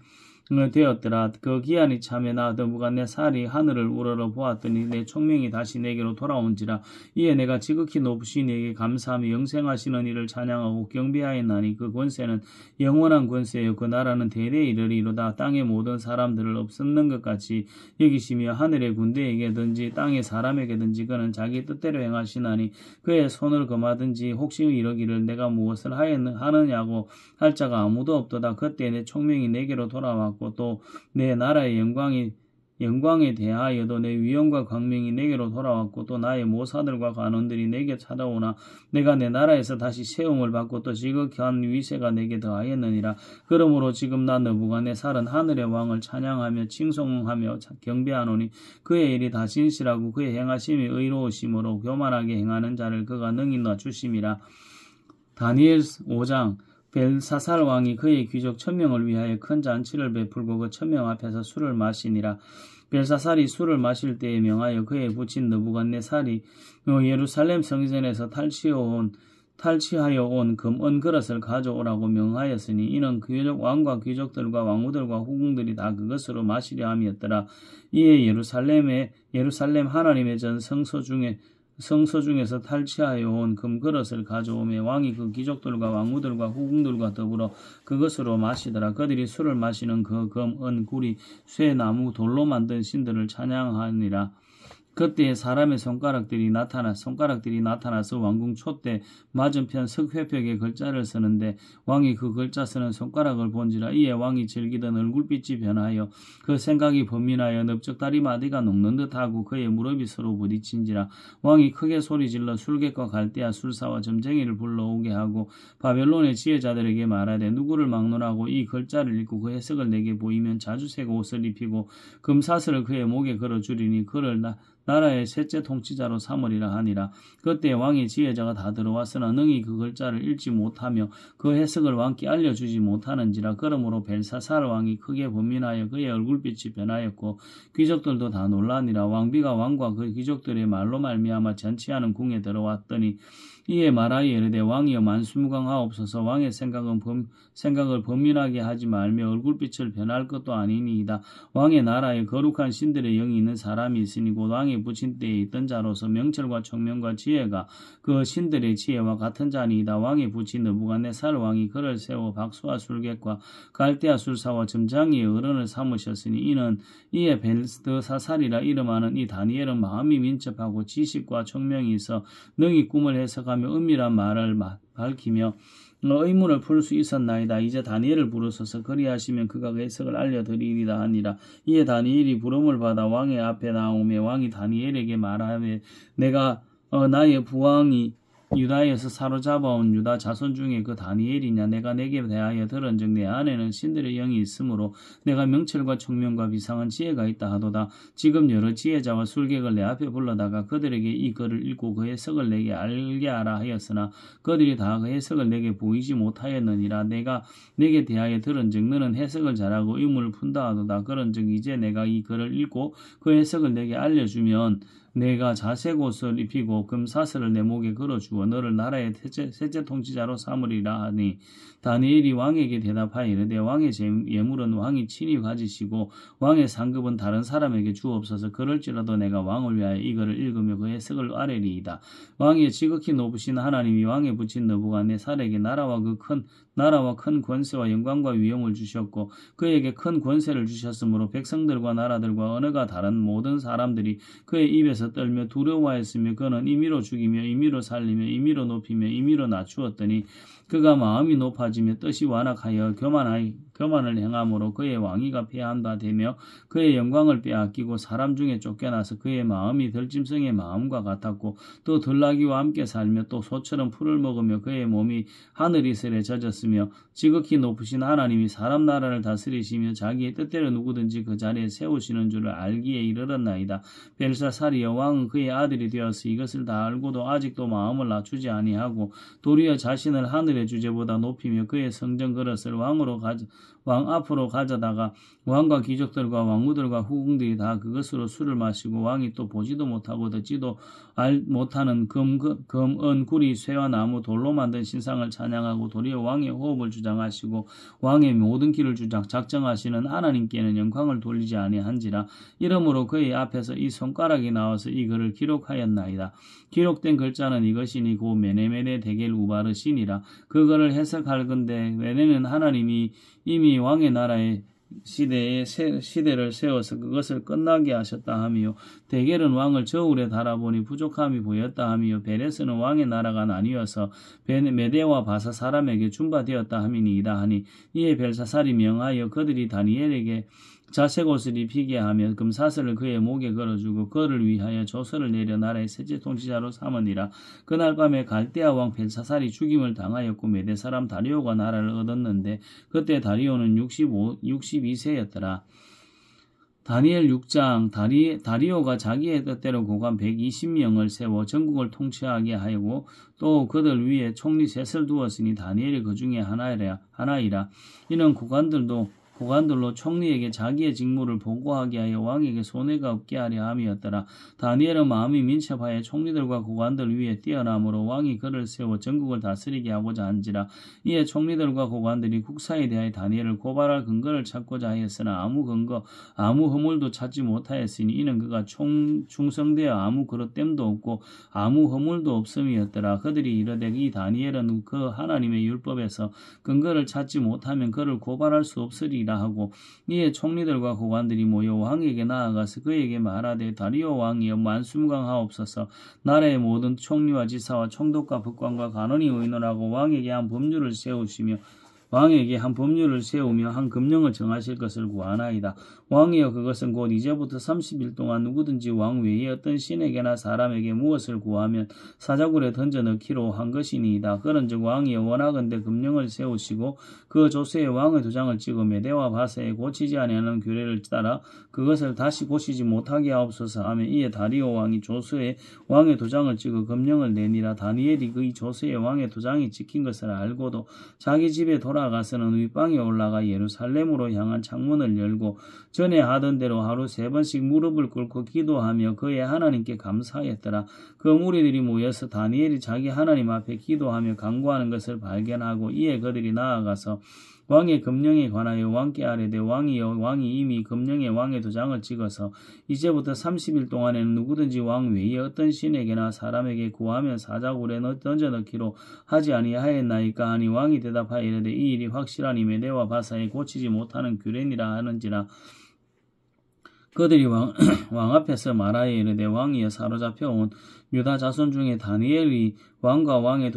되었더라. 그 기한이 참에 나 느부갓네살이 하늘을 우러러 보았더니 내 총명이 다시 내게로 돌아온지라. 이에 내가 지극히 높으신 이에게 감사하며 영생하시는 이를 찬양하고 경배하였나니 그 권세는 영원한 권세요 그 나라는 대대에 이르리로다. 땅의 모든 사람들을 없었는 것 같이 여기시며 하늘의 군대에게든지 땅의 사람에게든지 그는 자기 뜻대로 행하시나니 그의 손을 금하든지 혹시 이르기를 내가 무엇을 하느냐고 할 자가 아무도 없도다. 그때 내 총명이 내게로 돌아왔고 또 내 나라의 영광에 대하여도 내 위엄과 광명이 내게로 돌아왔고 또 나의 모사들과 관원들이 내게 찾아오나 내가 내 나라에서 다시 세움을 받고 또 지극한 위세가 내게 더하였느니라. 그러므로 지금 나 느부갓네살은 하늘의 왕을 찬양하며 칭송하며 경배하노니 그의 일이 다 진실하고 그의 행하심이 의로우심으로 교만하게 행하는 자를 그가 능히 낮추심이라. 다니엘 5장. 벨사살 왕이 그의 귀족 1000명을 위하여 큰 잔치를 베풀고 그 1000명 앞에서 술을 마시니라. 벨사살이 술을 마실 때에 명하여 그의 부친 느부갓네살이 예루살렘 성전에서 탈취하여 온 금 그릇을 가져오라고 명하였으니 이는 왕과 귀족들과 왕후들과 후궁들이 다 그것으로 마시려 함이었더라. 이에 예루살렘 하나님의 전 성소 중에서 탈취하여 온 금그릇을 가져오며 왕이 그 귀족들과 왕후들과 후궁들과 더불어 그것으로 마시더라. 그들이 술을 마시는 그 금, 은, 구리, 쇠, 나무, 돌로 만든 신들을 찬양하니라. 그때에 사람의 손가락들이 나타나서 왕궁 촛대 맞은편 석회벽에 글자를 쓰는데 왕이 그 글자 쓰는 손가락을 본지라. 이에 왕이 즐기던 얼굴빛이 변하여 그 생각이 번민하여 넓적다리 마디가 녹는 듯하고 그의 무릎이 서로 부딪힌지라. 왕이 크게 소리질러 술객과 갈대아 술사와 점쟁이를 불러오게 하고 바벨론의 지혜자들에게 말하되 누구를 막론하고 이 글자를 읽고 그 해석을 내게 보이면 자주색 옷을 입히고 금사슬을 그의 목에 걸어주리니 그를 나라의 셋째 통치자로 삼으리라 하니라. 그때 왕의 지혜자가 다 들어왔으나 능히 그 글자를 읽지 못하며 그 해석을 왕께 알려주지 못하는지라. 그러므로 벨사살 왕이 크게 번민하여 그의 얼굴빛이 변하였고 귀족들도 다 놀라니라. 왕비가 왕과 그 귀족들의 말로 말미암아 잔치하는 궁에 들어왔더니 이에 말하여 이르되 왕이여 만수무강하옵소서. 왕의 생각을 번민하게 하지 말며 얼굴빛을 변할 것도 아니니이다. 왕의 나라에 거룩한 신들의 영이 있는 사람이 있으니 곧 왕의 부친 때에 있던 자로서 명철과 총명과 지혜가 그 신들의 지혜와 같은 자니이다. 왕의 부친 느부갓네살 왕이 그를 세워 박수와 술객과 갈대아 술사와 점장이의 어른을 삼으셨으니 이에 벨드사살이라 이름하는 이 다니엘은 마음이 민첩하고 지식과 총명이 있어 능히 꿈을 해석하며 은밀한 말을 밝히며 의문을 풀 수 있었나이다. 이제 다니엘을 부르소서. 그리하시면 그가 그 해석을 알려드리리라 하니라. 이에 다니엘이 부름을 받아 왕의 앞에 나오며 왕이 다니엘에게 말하되 내가 나의 부왕이 유다에서 사로잡아온 유다 자손 중에 그 다니엘이냐. 내가 내게 대하여 들은즉 내 안에는 신들의 영이 있으므로 내가 명철과 총명과 비상한 지혜가 있다 하도다. 지금 여러 지혜자와 술객을 내 앞에 불러다가 그들에게 이 글을 읽고 그 해석을 내게 알게 하라 하였으나 그들이 다 그 해석을 내게 보이지 못하였느니라. 내가 내게 대하여 들은즉 너는 해석을 잘하고 의문을 푼다 하도다. 그런즉 이제 내가 이 글을 읽고 그 해석을 내게 알려주면 내가 자색 옷을 입히고 금사슬을 내 목에 걸어주어 너를 나라의 셋째 통치자로 삼으리라 하니 다니엘이 왕에게 대답하여 이르되 왕의 예물은 왕이 친히 가지시고 왕의 상급은 다른 사람에게 주옵소서. 그럴지라도 내가 왕을 위하여 이거를 읽으며 그 해석을 아뢰리이다. 왕의 지극히 높으신 하나님이 왕의 부친 느부갓네살에게 나라와 큰 권세와 영광과 위엄을 주셨고 그에게 큰 권세를 주셨으므로 백성들과 나라들과 언어가 다른 모든 사람들이 그의 입에서 떨며 두려워하였으며 그는 임의로 죽이며 임의로 살리며 임의로 높이며 임의로 낮추었더니 그가 마음이 높아지며 뜻이 완악하여 교만을 행함으로 그의 왕위가 패한바 되며 그의 영광을 빼앗기고 사람 중에 쫓겨나서 그의 마음이 들짐승의 마음과 같았고 또 들나귀와 함께 살며 또 소처럼 풀을 먹으며 그의 몸이 하늘 이슬에 젖었으며 지극히 높으신 하나님이 사람 나라를 다스리시며 자기의 뜻대로 누구든지 그 자리에 세우시는 줄을 알기에 이르렀나이다. 벨사살이여 왕은 그의 아들이 되어서 이것을 다 알고도 아직도 마음을 낮추지 아니하고 도리어 자신을 하늘의 주제보다 높이며 그의 성전 그릇을 왕 앞으로 가져다가 왕과 귀족들과 왕후들과 후궁들이 다 그것으로 술을 마시고 왕이 또 보지도 못하고 듣지도 못하는 금, 구리, 쇠와 나무, 돌로 만든 신상을 찬양하고 도리어 왕의 호흡을 주장하시고 왕의 모든 길을 작정하시는 하나님께는 영광을 돌리지 아니한지라. 이러므로 그의 앞에서 이 손가락이 나와서 이 글을 기록하였나이다. 기록된 글자는 이것이니 고 메네메네 데겔 우바르시니라. 그거를 해석할 건대 메네는 하나님이 이미 왕의 나라의 시대를 세워서 그것을 끝나게 하셨다 하며 데겔은 왕을 저울에 달아보니 부족함이 보였다 하며 베레스는 왕의 나라가 나뉘어서 메대와 바사 사람에게 준바되었다 함이니이다 하니 이에 벨사살이 명하여 그들이 다니엘에게 자색 옷을 입히게 하며 금사슬을 그의 목에 걸어주고 그를 위하여 조서를 내려 나라의 셋째 통치자로 삼으니라. 그날 밤에 갈대아 왕 벨사살이 죽임을 당하였고 메대 사람 다리오가 나라를 얻었는데 그때 다리오는 62세였더라. 다니엘 6장. 다리오가 자기의 뜻대로 고관 120명을 세워 전국을 통치하게 하고 또 그들 위에 총리 셋을 두었으니 다니엘이 그 중에 하나이라. 이는 고관들로 총리에게 자기의 직무를 보고하게 하여 왕에게 손해가 없게 하려 함이었더라. 다니엘은 마음이 민첩하여 총리들과 고관들 위에 뛰어나므로 왕이 그를 세워 전국을 다스리게 하고자 한지라. 이에 총리들과 고관들이 국사에 대하여 다니엘을 고발할 근거를 찾고자 하였으나 아무 허물도 찾지 못하였으니 이는 그가 충성되어 아무 그릇됨도 없고 아무 허물도 없음이었더라. 그들이 이르되 이 다니엘은 그 하나님의 율법에서 근거를 찾지 못하면 그를 고발할 수 없으리라 하고 이에 총리들과 고관들이 모여 왕에게 나아가서 그에게 말하되 다리오 왕이여 만수무강하옵소서. 나라의 모든 총리와 지사와 총독과 법관과 간원이 의논하고 왕에게 한 법률을 세우며 한 금령을 정하실 것을 구하나이다. 왕이여 그것은 곧 이제부터 30일 동안 누구든지 왕 외에 어떤 신에게나 사람에게 무엇을 구하면 사자굴에 던져 넣기로 한 것이니이다. 그런즉 왕이여 원하건대 금령을 세우시고 그 조서에 왕의 도장을 찍어 메대와 바사에 고치지 아니하는 규례를 따라 그것을 다시 고치지 못하게 하옵소서 하며 이에 다리오 왕이 조서에 왕의 도장을 찍어 금령을 내니라. 다니엘이 그 조서에 왕의 도장이 찍힌 것을 알고도 자기 집에 돌아가서는 윗방에 올라가 예루살렘으로 향한 창문을 열고 전에 하던 대로 하루 3번씩 무릎을 꿇고 기도하며 그의 하나님께 감사하였더라. 그 무리들이 모여서 다니엘이 자기 하나님 앞에 기도하며 간구하는 것을 발견하고 이에 그들이 나아가서 왕의 금령에 관하여 왕께 아뢰되 왕이여 왕이 이미 금령에 왕의 도장을 찍어서 이제부터 30일 동안에는 누구든지 왕 외에 어떤 신에게나 사람에게 구하면 사자굴에 던져 넣기로 하지 아니하였나이까 하니 왕이 대답하여 이르되 이 일이 확실하니 메대와 바사에 고치지 못하는 규례니라 하는지라. 그들이 왕 앞에서 말하여 이르되 왕이여 사로잡혀온 유다 자손 중에 다니엘이 왕과 왕의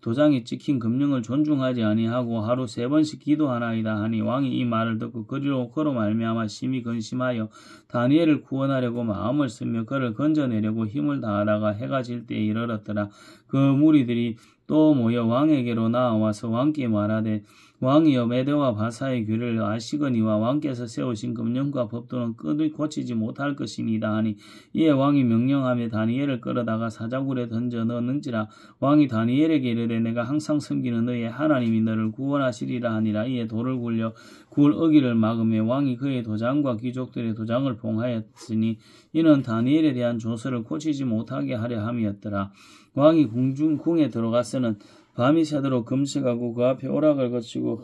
도장이 찍힌 금령을 존중하지 아니하고 하루 3번씩 기도하나이다 하니 왕이 이 말을 듣고 그로 말미암아 심히 근심하여 다니엘을 구원하려고 마음을 쓰며 그를 건져내려고 힘을 다하다가 해가 질 때에 이르렀더라. 그 무리들이 또 모여 왕에게로 나와서 왕께 말하되 왕이여 메대와 바사의 규례를 아시거니와 왕께서 세우신 금령과 법도는 끝이 고치지 못할 것이니이다 하니 이에 왕이 명령하며 다니엘을 끌어다가 사자굴에 던져 넣는지라. 왕이 다니엘에게 이르되 내가 항상 섬기는 너의 하나님이 너를 구원하시리라 하니라. 이에 돌을 굴려 굴 어기를 막으며 왕이 그의 도장과 귀족들의 도장을 봉하였으니 이는 다니엘에 대한 조서를 고치지 못하게 하려 함이었더라. 왕이 궁에 들어가서는 밤이 새도록 금식하고 그 앞에 오락을 거치고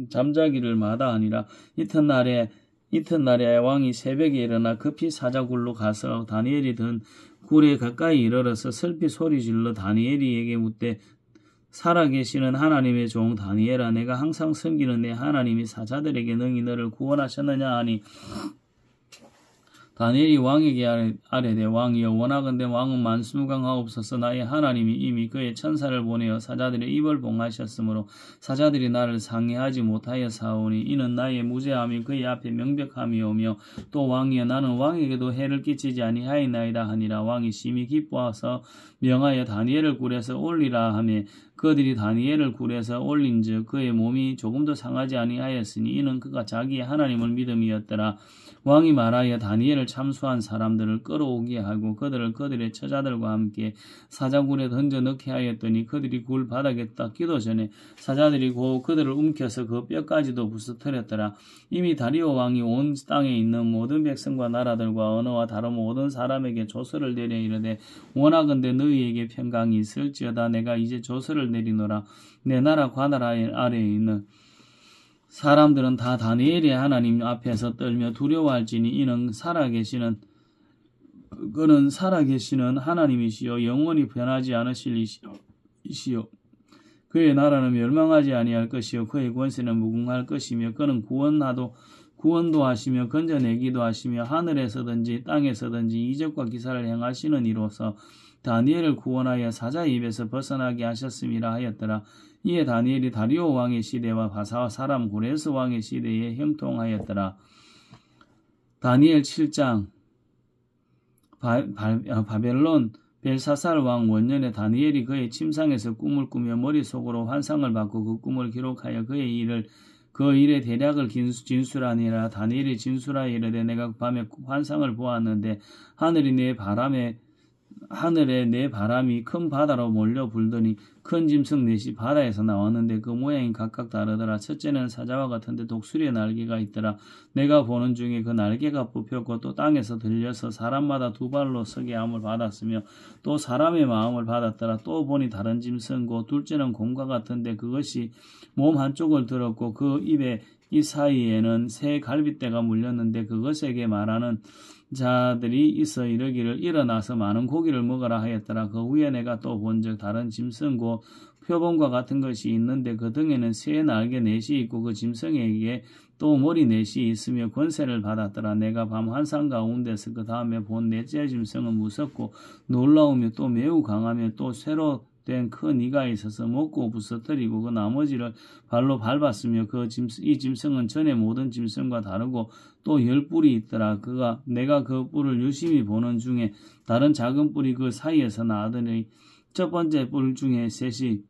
잠자기를 마다하니라. 이튿날에 왕이 새벽에 일어나 급히 사자굴로 가서 다니엘이 든 굴에 가까이 이르러서 슬피 소리질러 다니엘이에게 묻되 살아계시는 하나님의 종 다니엘아 내가 항상 섬기는 내 하나님이 사자들에게 능히 너를 구원하셨느냐 하니 다니엘이 왕에게 아뢰되 왕이여 원하건대 왕은 만수무강하옵소서. 나의 하나님이 이미 그의 천사를 보내어 사자들의 입을 봉하셨으므로 사자들이 나를 상해하지 못하여 사오니 이는 나의 무죄함이 그의 앞에 명백함이오며 또 왕이여 나는 왕에게도 해를 끼치지 아니하였나이다 하니라. 왕이 심히 기뻐서 명하여 다니엘을 굴에서 올리라 하며 그들이 다니엘을 굴에서 올린즉 그의 몸이 조금도 상하지 아니하였으니 이는 그가 자기의 하나님을 믿음이었더라. 왕이 말하여 다니엘을 참수한 사람들을 끌어오게 하고 그들을 그들의 처자들과 함께 사자굴에 던져 넣게 하였더니 그들이 굴 바닥에 딱 끼도 전에 사자들이 곧 그들을 움켜서 그 뼈까지도 부서뜨렸더라. 이미 다리오 왕이 온 땅에 있는 모든 백성과 나라들과 언어와 다른 모든 사람에게 조서를 내려 이르되 원하건대 너희에게 평강이 있을지어다. 내가 이제 조서를 내리노라. 내 나라 관할 아래에 있는 사람들은 다 다니엘의 하나님 앞에서 떨며 두려워할지니 이는 그는 살아계시는 하나님이시요 영원히 변하지 않으실 이시요 그의 나라는 멸망하지 아니할 것이요 그의 권세는 무궁할 것이며 그는 구원도 하시며 건져내기도 하시며 하늘에서든지 땅에서든지 이적과 기사를 행하시는 이로서 다니엘을 구원하여 사자의 입에서 벗어나게 하셨음이라 하였더라. 이에 다니엘이 다리오 왕의 시대와 바사 사람 고레스 왕의 시대에 형통하였더라. 다니엘 7장. 바벨론 벨사살 왕 원년에 다니엘이 그의 침상에서 꿈을 꾸며 머릿속으로 환상을 받고 그 꿈을 기록하여 그 일의 대략을 진술하니라. 다니엘이 진술하여 이르되 내가 밤에 환상을 보았는데 하늘에 내 바람이 큰 바다로 몰려 불더니 큰 짐승 넷이 바다에서 나왔는데 그 모양이 각각 다르더라. 첫째는 사자와 같은데 독수리의 날개가 있더라. 내가 보는 중에 그 날개가 뽑혔고 또 땅에서 들려서 사람마다 두 발로 서게 함을 받았으며 또 사람의 마음을 받았더라. 또 보니 다른 짐승고 둘째는 곰과 같은데 그것이 몸 한쪽을 들었고 그 입에 이 사이에는 새 갈빗대가 물렸는데 그것에게 말하는 자들이 있어 이르기를 일어나서 많은 고기를 먹으라 하였더라. 그 후에 내가 또 본즉 다른 짐승고 표범과 같은 것이 있는데 그 등에는 새 날개 넷이 있고 그 짐승에게 또 머리 넷이 있으며 권세를 받았더라. 내가 밤 환상 가운데서 그 다음에 본 넷째 짐승은 무섭고 놀라우며 또 매우 강하며 또 새로 된 큰 이가 있어서 먹고 부서뜨리고 그 나머지를 발로 밟았으며 이 짐승은 전에 모든 짐승과 다르고 또 10뿔이 있더라. 내가 그 뿔을 유심히 보는 중에 다른 작은 뿔이 그 사이에서 나더니 첫 번째 뿔 중에 셋이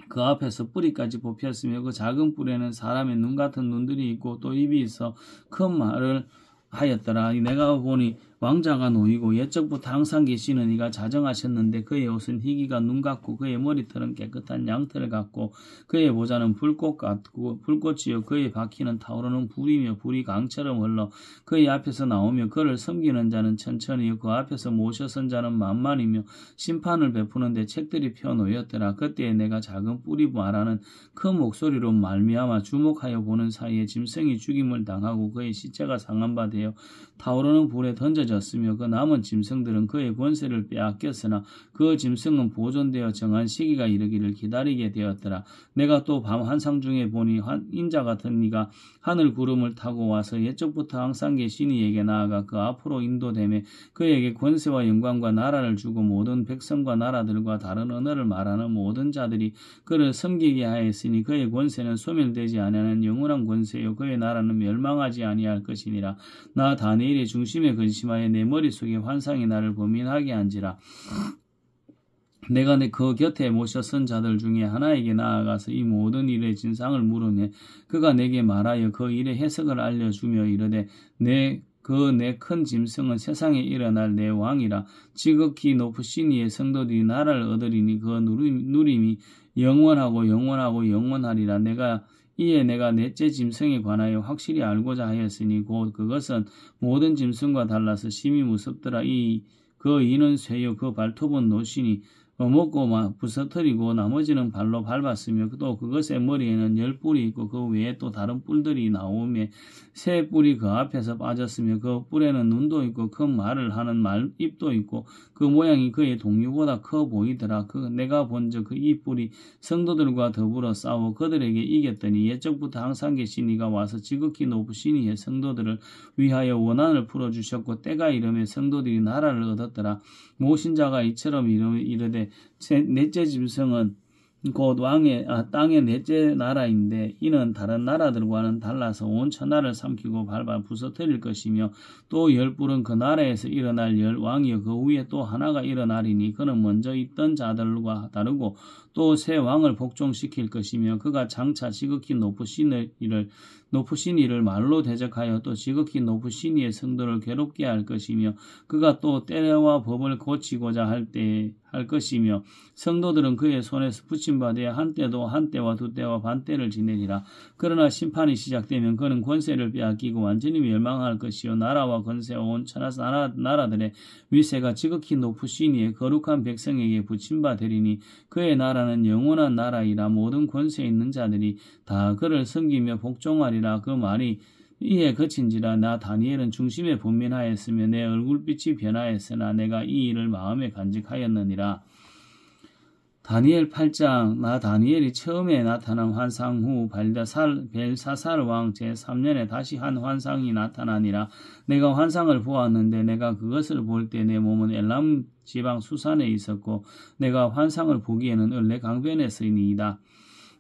그 앞에서 뿌리까지 뽑혔으며 그 작은 뿔에는 사람의 눈 같은 눈들이 있고 또 입이 있어 큰 말을 하였더라. 내가 보니 왕자가 놓이고 옛적부터 항상 계시는 이가 자정하셨는데 그의 옷은 희기가 눈 같고 그의 머리털은 깨끗한 양털 같고 그의 보좌는 불꽃 같고 불꽃이요 그의 바퀴는 타오르는 불이며 불이 강처럼 흘러 그의 앞에서 나오며 그를 섬기는 자는 천천히요 그 앞에서 모셔선 자는 만만이며 심판을 베푸는데 책들이 펴놓였더라. 그때에 내가 작은 뿔이 말하는 큰 목소리로 말미암아 주목하여 보는 사이에 짐승이 죽임을 당하고 그의 시체가 상한 바 되어 타오르는 불에 던져졌으며 그 남은 짐승들은 그의 권세를 빼앗겼으나 그 짐승은 보존되어 정한 시기가 이르기를 기다리게 되었더라. 내가 또 밤 환상 중에 보니 인자 같은 이가 하늘 구름을 타고 와서 옛적부터 항상 계신 이에게 나아가 그 앞으로 인도되며 그에게 권세와 영광과 나라를 주고 모든 백성과 나라들과 다른 언어를 말하는 모든 자들이 그를 섬기게 하였으니 그의 권세는 소멸되지 아니하는 영원한 권세요 그의 나라는 멸망하지 아니할 것이니라. 나 다니엘의 중심에 근심하여 내 머릿속에 환상이 나를 고민하게 한지라. 내가 그 곁에 모셔 선 자들 중에 하나에게 나아가서 이 모든 일의 진상을 물으며 그가 내게 말하여 그 일의 해석을 알려주며 이르되 내 큰 짐승은 세상에 일어날 내 왕이라. 지극히 높으신 이의 성도들이 나라를 얻으리니 그 누림이 영원하고 영원하리라. 이에 내가 넷째 짐승에 관하여 확실히 알고자 하였으니 곧 그것은 모든 짐승과 달라서 심히 무섭더라. 그 이는 쇠요 그 발톱은 노시니 먹고 부서뜨리고 나머지는 발로 밟았으며 또 그것의 머리에는 10뿔이 있고 그 외에 또 다른 뿔들이 나오며 새 뿔이 그 앞에서 빠졌으며 그 뿔에는 눈도 있고 큰 말을 하는 말 입도 있고 그 모양이 그의 동류보다 커 보이더라. 내가 본즉 그 이 뿔이 성도들과 더불어 싸워 그들에게 이겼더니 옛적부터 항상 계신 이가 와서 지극히 높으신 이의 성도들을 위하여 원한을 풀어주셨고 때가 이르매 성도들이 나라를 얻었더라. 모신 자가 이처럼 이르되 넷째 짐승은 곧 땅의 넷째 나라인데 이는 다른 나라들과는 달라서 온 천하를 삼키고 밟아 부서뜨릴 것이며 또 10뿔은 그 나라에서 일어날 10왕이요 그 위에 또 하나가 일어나리니 그는 먼저 있던 자들과 다르고 또 새 왕을 복종시킬 것이며 그가 장차 지극히 높으신 이를 말로 대적하여 또 지극히 높으신 이의 성도를 괴롭게 할 것이며 그가 또 때와 법을 고치고자 할 것이며 성도들은 그의 손에서 붙임받아 한때도 한때와 두때와 반때를 지내리라. 그러나 심판이 시작되면 그는 권세를 빼앗기고 완전히 멸망할 것이요 나라와 권세와 온 천하 나라들의 위세가 지극히 높으신 이의 거룩한 백성에게 붙임받으리니 그의 나라는 영원한 나라이라. 모든 권세 있는 자들이 다 그를 섬기며 복종하리라. 그 말이 이에 그친지라. 나 다니엘은 중심에 분민하였으며 내 얼굴빛이 변하였으나 내가 이 일을 마음에 간직하였느니라. 다니엘 8장. 나 다니엘이 처음에 나타난 환상 후 벨사살 왕 제3년에 다시 한 환상이 나타나니라. 내가 환상을 보았는데 내가 그것을 볼 때 내 몸은 엘람 지방 수산에 있었고 내가 환상을 보기에는 을레 강변에서이니이다.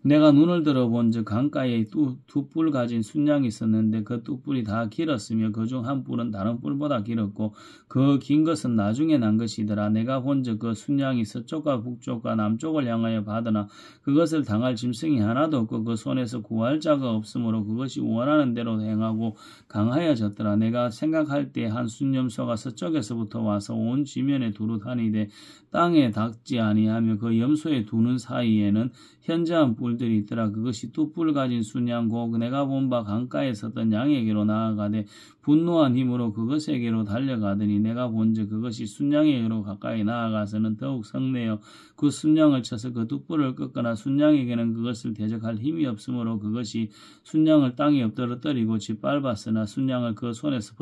내가 눈을 들어본즉 강가에 두 뿔 가진 순양이 있었는데 그 두 뿔이 다 길었으며 그 중 한 뿔은 다른 뿔보다 길었고 그 긴 것은 나중에 난 것이더라. 내가 본즉 그 순양이 서쪽과 북쪽과 남쪽을 향하여 받으나 그것을 당할 짐승이 하나도 없고 그 손에서 구할 자가 없으므로 그것이 원하는 대로 행하고 강하여졌더라. 내가 생각할 때 한 순염소가 서쪽에서부터 와서 온 지면에 두루 다니되 땅에 닿지 아니하며 그 염소의 두 눈 사이에는 현저한 뿔들이 있더라. 그것이 두 뿔 가진 순양고 내가 본 바 강가에 섰던 양에게로 나아가되 분노한 힘으로 그것에게로 달려가더니 내가 본즉 그것이 순양에게로 가까이 나아가서는 더욱 성내어 그 순양을 쳐서 그 두 뿔을 꺾거나 순양에게는 그것을 대적할 힘이 없으므로 그것이 순양을 땅에 엎드러뜨리고 짓밟았으나 순양을 그 손에서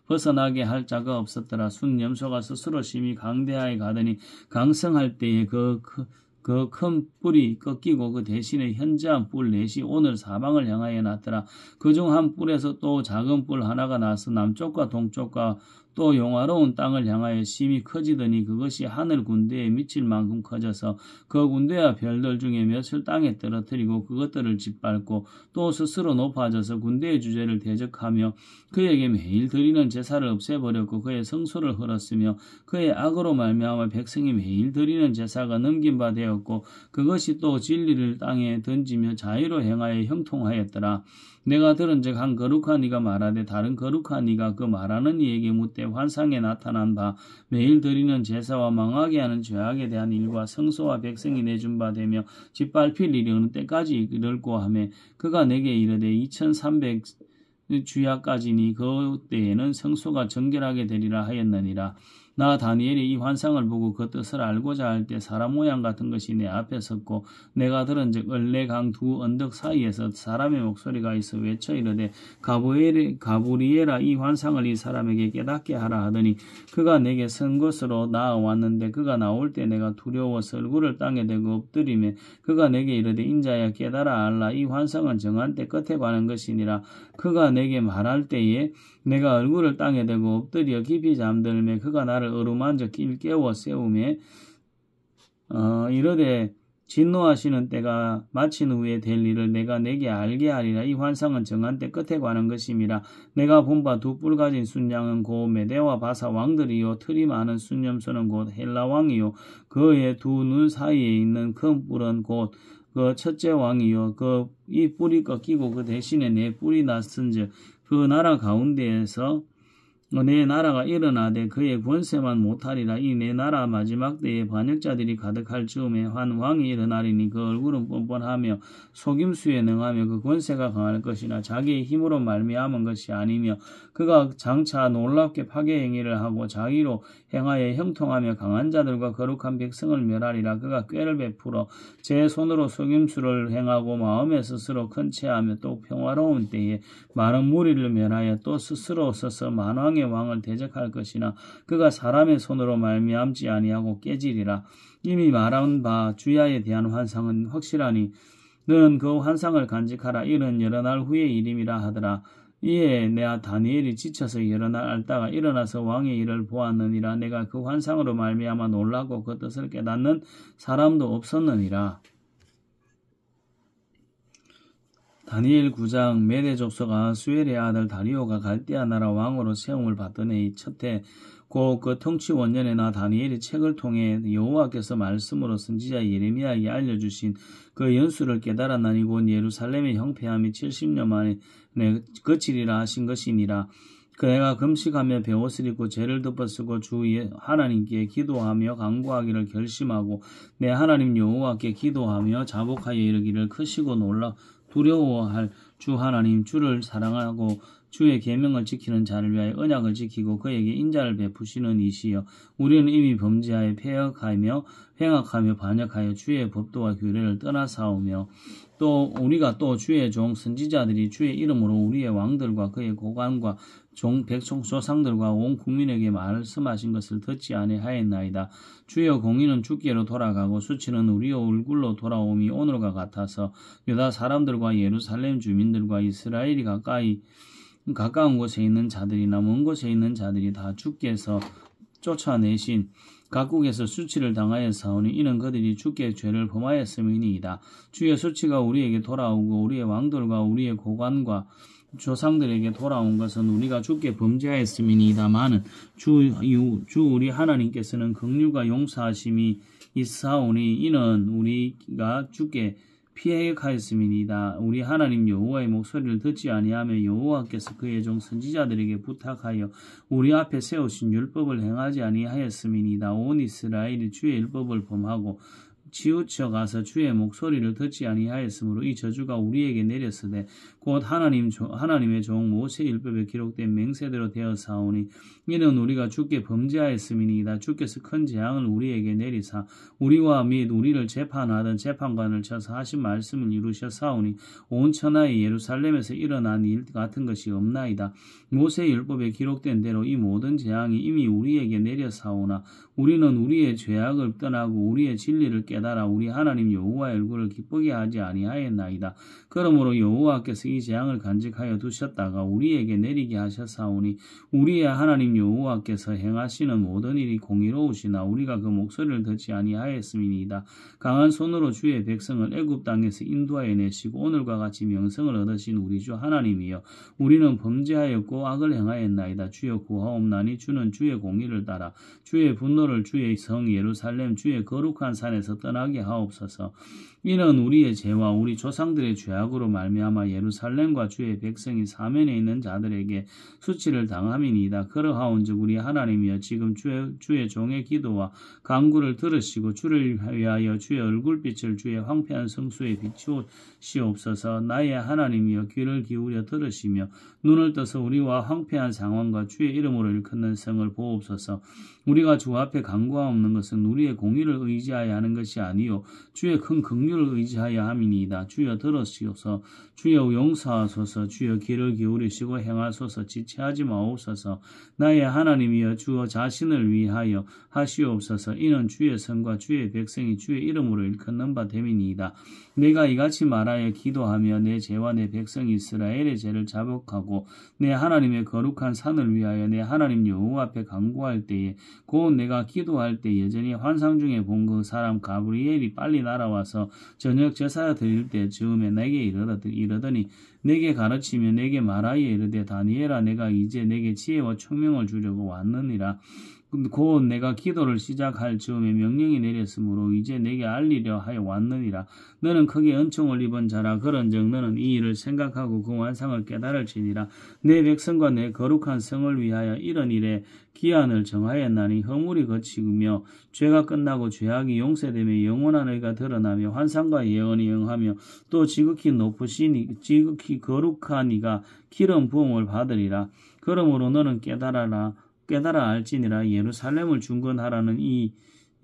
벗어나게 할 자가 없었더라. 순염소가 스스로 심히 강대하에 가더니 강성할 때에 그 큰 뿔이 꺾이고 그 대신에 현저한 뿔 넷이 오늘 사방을 향하여 났더라. 그중 한 뿔에서 또 작은 뿔 하나가 나서 남쪽과 동쪽과 또 용화로운 땅을 향하여 심히 커지더니 그것이 하늘 군대에 미칠 만큼 커져서 그 군대와 별들 중에 몇을 땅에 떨어뜨리고 그것들을 짓밟고 또 스스로 높아져서 군대의 주제를 대적하며 그에게 매일 드리는 제사를 없애버렸고 그의 성소를 헐었으며 그의 악으로 말미암아 백성이 매일 드리는 제사가 넘긴 바 되었고 그것이 또 진리를 땅에 던지며 자유로 행하여 형통하였더라. 내가 들은즉 한 거룩한 이가 말하되 다른 거룩한 이가 그 말하는 이에게 묻되 환상에 나타난 바 매일 드리는 제사와 망하게 하는 죄악에 대한 일과 성소와 백성이 내준 바 되며 짓밟힐 일이 어느 때까지 이를고 하며 그가 내게 이르되 2300 주야까지니 그 때에는 성소가 정결하게 되리라 하였느니라. 나 다니엘이 이 환상을 보고 그 뜻을 알고자 할 때 사람 모양 같은 것이 내 앞에 섰고 내가 들은즉 을레강 두 언덕 사이에서 사람의 목소리가 있어 외쳐 이르되 가브리엘아 이 환상을 이 사람에게 깨닫게 하라 하더니 그가 내게 선 곳으로 나아왔는데 그가 나올 때 내가 두려워서 얼굴을 땅에 대고 엎드리며 그가 내게 이르되 인자야 깨달아 알라 이 환상은 정한 때 끝에 관한 것이니라. 그가 내게 말할 때에 내가 얼굴을 땅에 대고 엎드려 깊이 잠들매 그가 나를 어루만져 깨워 세우며 이르되 진노하시는 때가 마친 후에 될 일을 내가 내게 알게 하리라. 이 환상은 정한 때 끝에 관한 것임이라. 내가 본 바 두 뿔 가진 순양은 곧 메대와 바사 왕들이요 틀이 많은 순염소는 곧 헬라 왕이요 그의 두 눈 사이에 있는 큰 뿔은 곧 그 첫째 왕이요 이 뿔이 꺾이고 그 대신에 네 뿔이 났은즉 그 나라 가운데에서 내 나라가 일어나되 그의 권세만 못하리라. 이 내 나라 마지막 때에 반역자들이 가득할 즈음에 한 왕이 일어나리니 그 얼굴은 뻔뻔하며 속임수에 능하며 그 권세가 강할 것이나 자기의 힘으로 말미암은 것이 아니며 그가 장차 놀랍게 파괴 행위를 하고 자기로 행하여 형통하며 강한 자들과 거룩한 백성을 멸하리라. 그가 꾀를 베풀어 제 손으로 속임수를 행하고 마음에 스스로 큰 체하며 또 평화로운 때에 많은 무리를 멸하여 또 스스로 서서 만왕의 왕을 대적할 것이나 그가 사람의 손으로 말미암지 아니하고 깨지리라. 이미 말한 바 주야에 대한 환상은 확실하니 너는 그 환상을 간직하라. 이는 여러 날 후의 일임이라 하더라. 이에 내가 다니엘이 지쳐서 여러 날 앓다가 일어나서 왕의 일을 보았느니라. 내가 그 환상으로 말미암아 놀라고 그 뜻을 깨닫는 사람도 없었느니라. 다니엘 9장. 메대 족속아 수엘의 아들 다리오가 갈대아 나라 왕으로 세움을 받던 해의 첫해 곧 그 통치 원년에 나 다니엘이 책을 통해 여호와께서 말씀으로 선지자 예레미야에게 알려주신 그 연수를 깨달았나니 곧 예루살렘의 형폐함이 70년 만에 그치리라 하신 것이니라. 내가 금식하며 베옷을 입고 죄를 덮어쓰고 주 하나님께 기도하며 간구하기를 결심하고 내 하나님 여호와께 기도하며 자복하여 이르기를 크시고 놀라 두려워할 주 하나님 주를 사랑하고 주의 계명을 지키는 자를 위하여 언약을 지키고 그에게 인자를 베푸시는 이시여 우리는 이미 범죄하여 패역하며 횡악하며 반역하여 주의 법도와 규례를 떠나사오며 또 우리가 또 주의 종 선지자들이 주의 이름으로 우리의 왕들과 그의 고관과 백성 조상들과 온 국민에게 말씀하신 것을 듣지 아니하였나이다. 주의 공의는 주께로 돌아가고 수치는 우리의 얼굴로 돌아옴이 오늘과 같아서 유다 사람들과 예루살렘 주민들과 이스라엘이 가까운 곳에 있는 자들이나 먼 곳에 있는 자들이 다 주께서 쫓아내신 각국에서 수치를 당하여 사오니 이는 그들이 주께 죄를 범하였음이니이다. 주의 수치가 우리에게 돌아오고 우리의 왕들과 우리의 고관과 조상들에게 돌아온 것은 우리가 주께 범죄하였음이니이다마는 주 우리 하나님께서는 긍휼과 용서하심이 있사오니 이는 우리가 주께 피해하였음이니이다. 우리 하나님 여호와의 목소리를 듣지 아니하며 여호와께서 그의 종 선지자들에게 부탁하여 우리 앞에 세우신 율법을 행하지 아니하였음이니이다. 온 이스라엘이 주의 율법을 범하고 치우쳐 가서 주의 목소리를 듣지 아니하였으므로 이 저주가 우리에게 내렸으되 곧 하나님의 종 모세의 율법에 기록된 맹세대로 되어 사오니 이는 우리가 주께 범죄하였음이니이다. 주께서 큰 재앙을 우리에게 내리사 우리와 및 우리를 재판하던 재판관을 쳐서 하신 말씀을 이루셨사오니 온 천하의 예루살렘에서 일어난 일 같은 것이 없나이다. 모세의 율법에 기록된 대로 이 모든 재앙이 이미 우리에게 내려사오나 우리는 우리의 죄악을 떠나고 우리의 진리를 깨달아 우리 하나님 여호와의 얼굴을 기쁘게 하지 아니하였나이다. 그러므로 여호와께서 이 재앙을 간직하여 두셨다가 우리에게 내리게 하셨사오니 우리의 하나님 여호와께서 행하시는 모든 일이 공의로우시나 우리가 그 목소리를 듣지 아니하였음이니이다. 강한 손으로 주의 백성을 애굽 땅에서 인도하여 내시고 오늘과 같이 명성을 얻으신 우리 주 하나님이여 우리는 범죄하였고 악을 행하였나이다. 주여 구하옵나니 주는 주의 공의를 따라 주의 분노를 주의 성 예루살렘 주의 거룩한 산에서 떠나게 하옵소서. 이는 우리의 죄와 우리 조상들의 죄악으로 말미암아 예루살렘과 주의 백성이 사면에 있는 자들에게 수치를 당함이니이다. 그러하온즉 우리 하나님이여 지금 주의 종의 기도와 간구를 들으시고 주를 위하여 주의 얼굴빛을 주의 황폐한 성소에 비추시옵소서. 나의 하나님이여 귀를 기울여 들으시며 눈을 떠서 우리와 황폐한 상황과 주의 이름으로 일컫는 성을 보옵소서. 우리가 주 앞에 간구하옵는 것은 우리의 공의를 의지하여 하는 것이 아니요 주의 큰 긍휼을 의지하여 함이니이다. 주여 들으시옵소서. 주여 용서하소서. 주여 귀를 기울이시고 행하소서. 지체하지 마옵소서. 나의 하나님이여 주어 자신을 위하여 하시옵소서. 이는 주의 성과 주의 백성이 주의 이름으로 일컫는 바 됨이니이다. 내가 이같이 말하여 기도하며 내 죄와 내 백성 이스라엘의 죄를 자복하고 내 하나님의 거룩한 산을 위하여 내 하나님 여호와 앞에 간구할 때에 곧 내가 기도할 때 여전히 환상 중에 본 그 사람 가브리엘이 빨리 날아와서 저녁 제사 드릴 때 즈음에 내게 이르더니 내게 가르치며 내게 말하여 이르되 다니엘아 내가 이제 내게 지혜와 총명을 주려고 왔느니라. 곧 내가 기도를 시작할 즈음에 명령이 내렸으므로 이제 내게 알리려 하여 왔느니라. 너는 크게 은총을 입은 자라. 그런즉 너는 이 일을 생각하고 그 완상을 깨달을지니라. 내 백성과 내 거룩한 성을 위하여 이런 일에 기한을 정하였나니 허물이 그치며 죄가 끝나고 죄악이 용서되며 영원한 의가 드러나며 환상과 예언이 응하며 또 지극히 높으시니 지극히 거룩한 이가 기름 부음을 받으리라. 그러므로 너는 깨달아 알지니라. 예루살렘을 중건하라는 이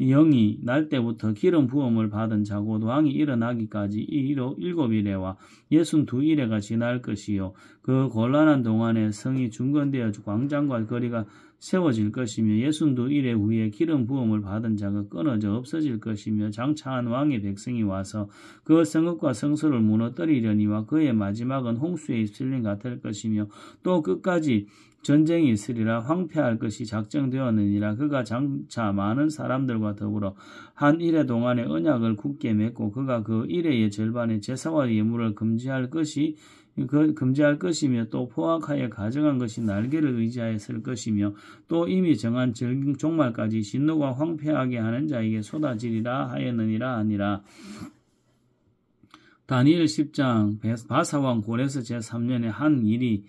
영이 날 때부터 기름 부음을 받은 자고 왕이 일어나기까지 7일에와 62일에가 지날 것이요. 그 곤란한 동안에 성이 중건되어 광장과 거리가 세워질 것이며 62일에 후에 기름 부음을 받은 자가 끊어져 없어질 것이며 장차한 왕의 백성이 와서 그 성읍과 성소를 무너뜨리려니와 그의 마지막은 홍수에 휩쓸림 같을 것이며 또 끝까지 전쟁이 있으리라. 황폐할 것이 작정되었느니라. 그가 장차 많은 사람들과 더불어 한 일해 동안에 언약을 굳게 맺고 그가 그 일해의 절반의 제사와 예물을 금지할 것이며 또 포악하여 가정한 것이 날개를 의지하여 쓸 것이며 또 이미 정한 종말까지 진노가 황폐하게 하는 자에게 쏟아지리라 하였느니라 하니라. 다니엘 10장 바사왕 고레스 제3년에 한 일이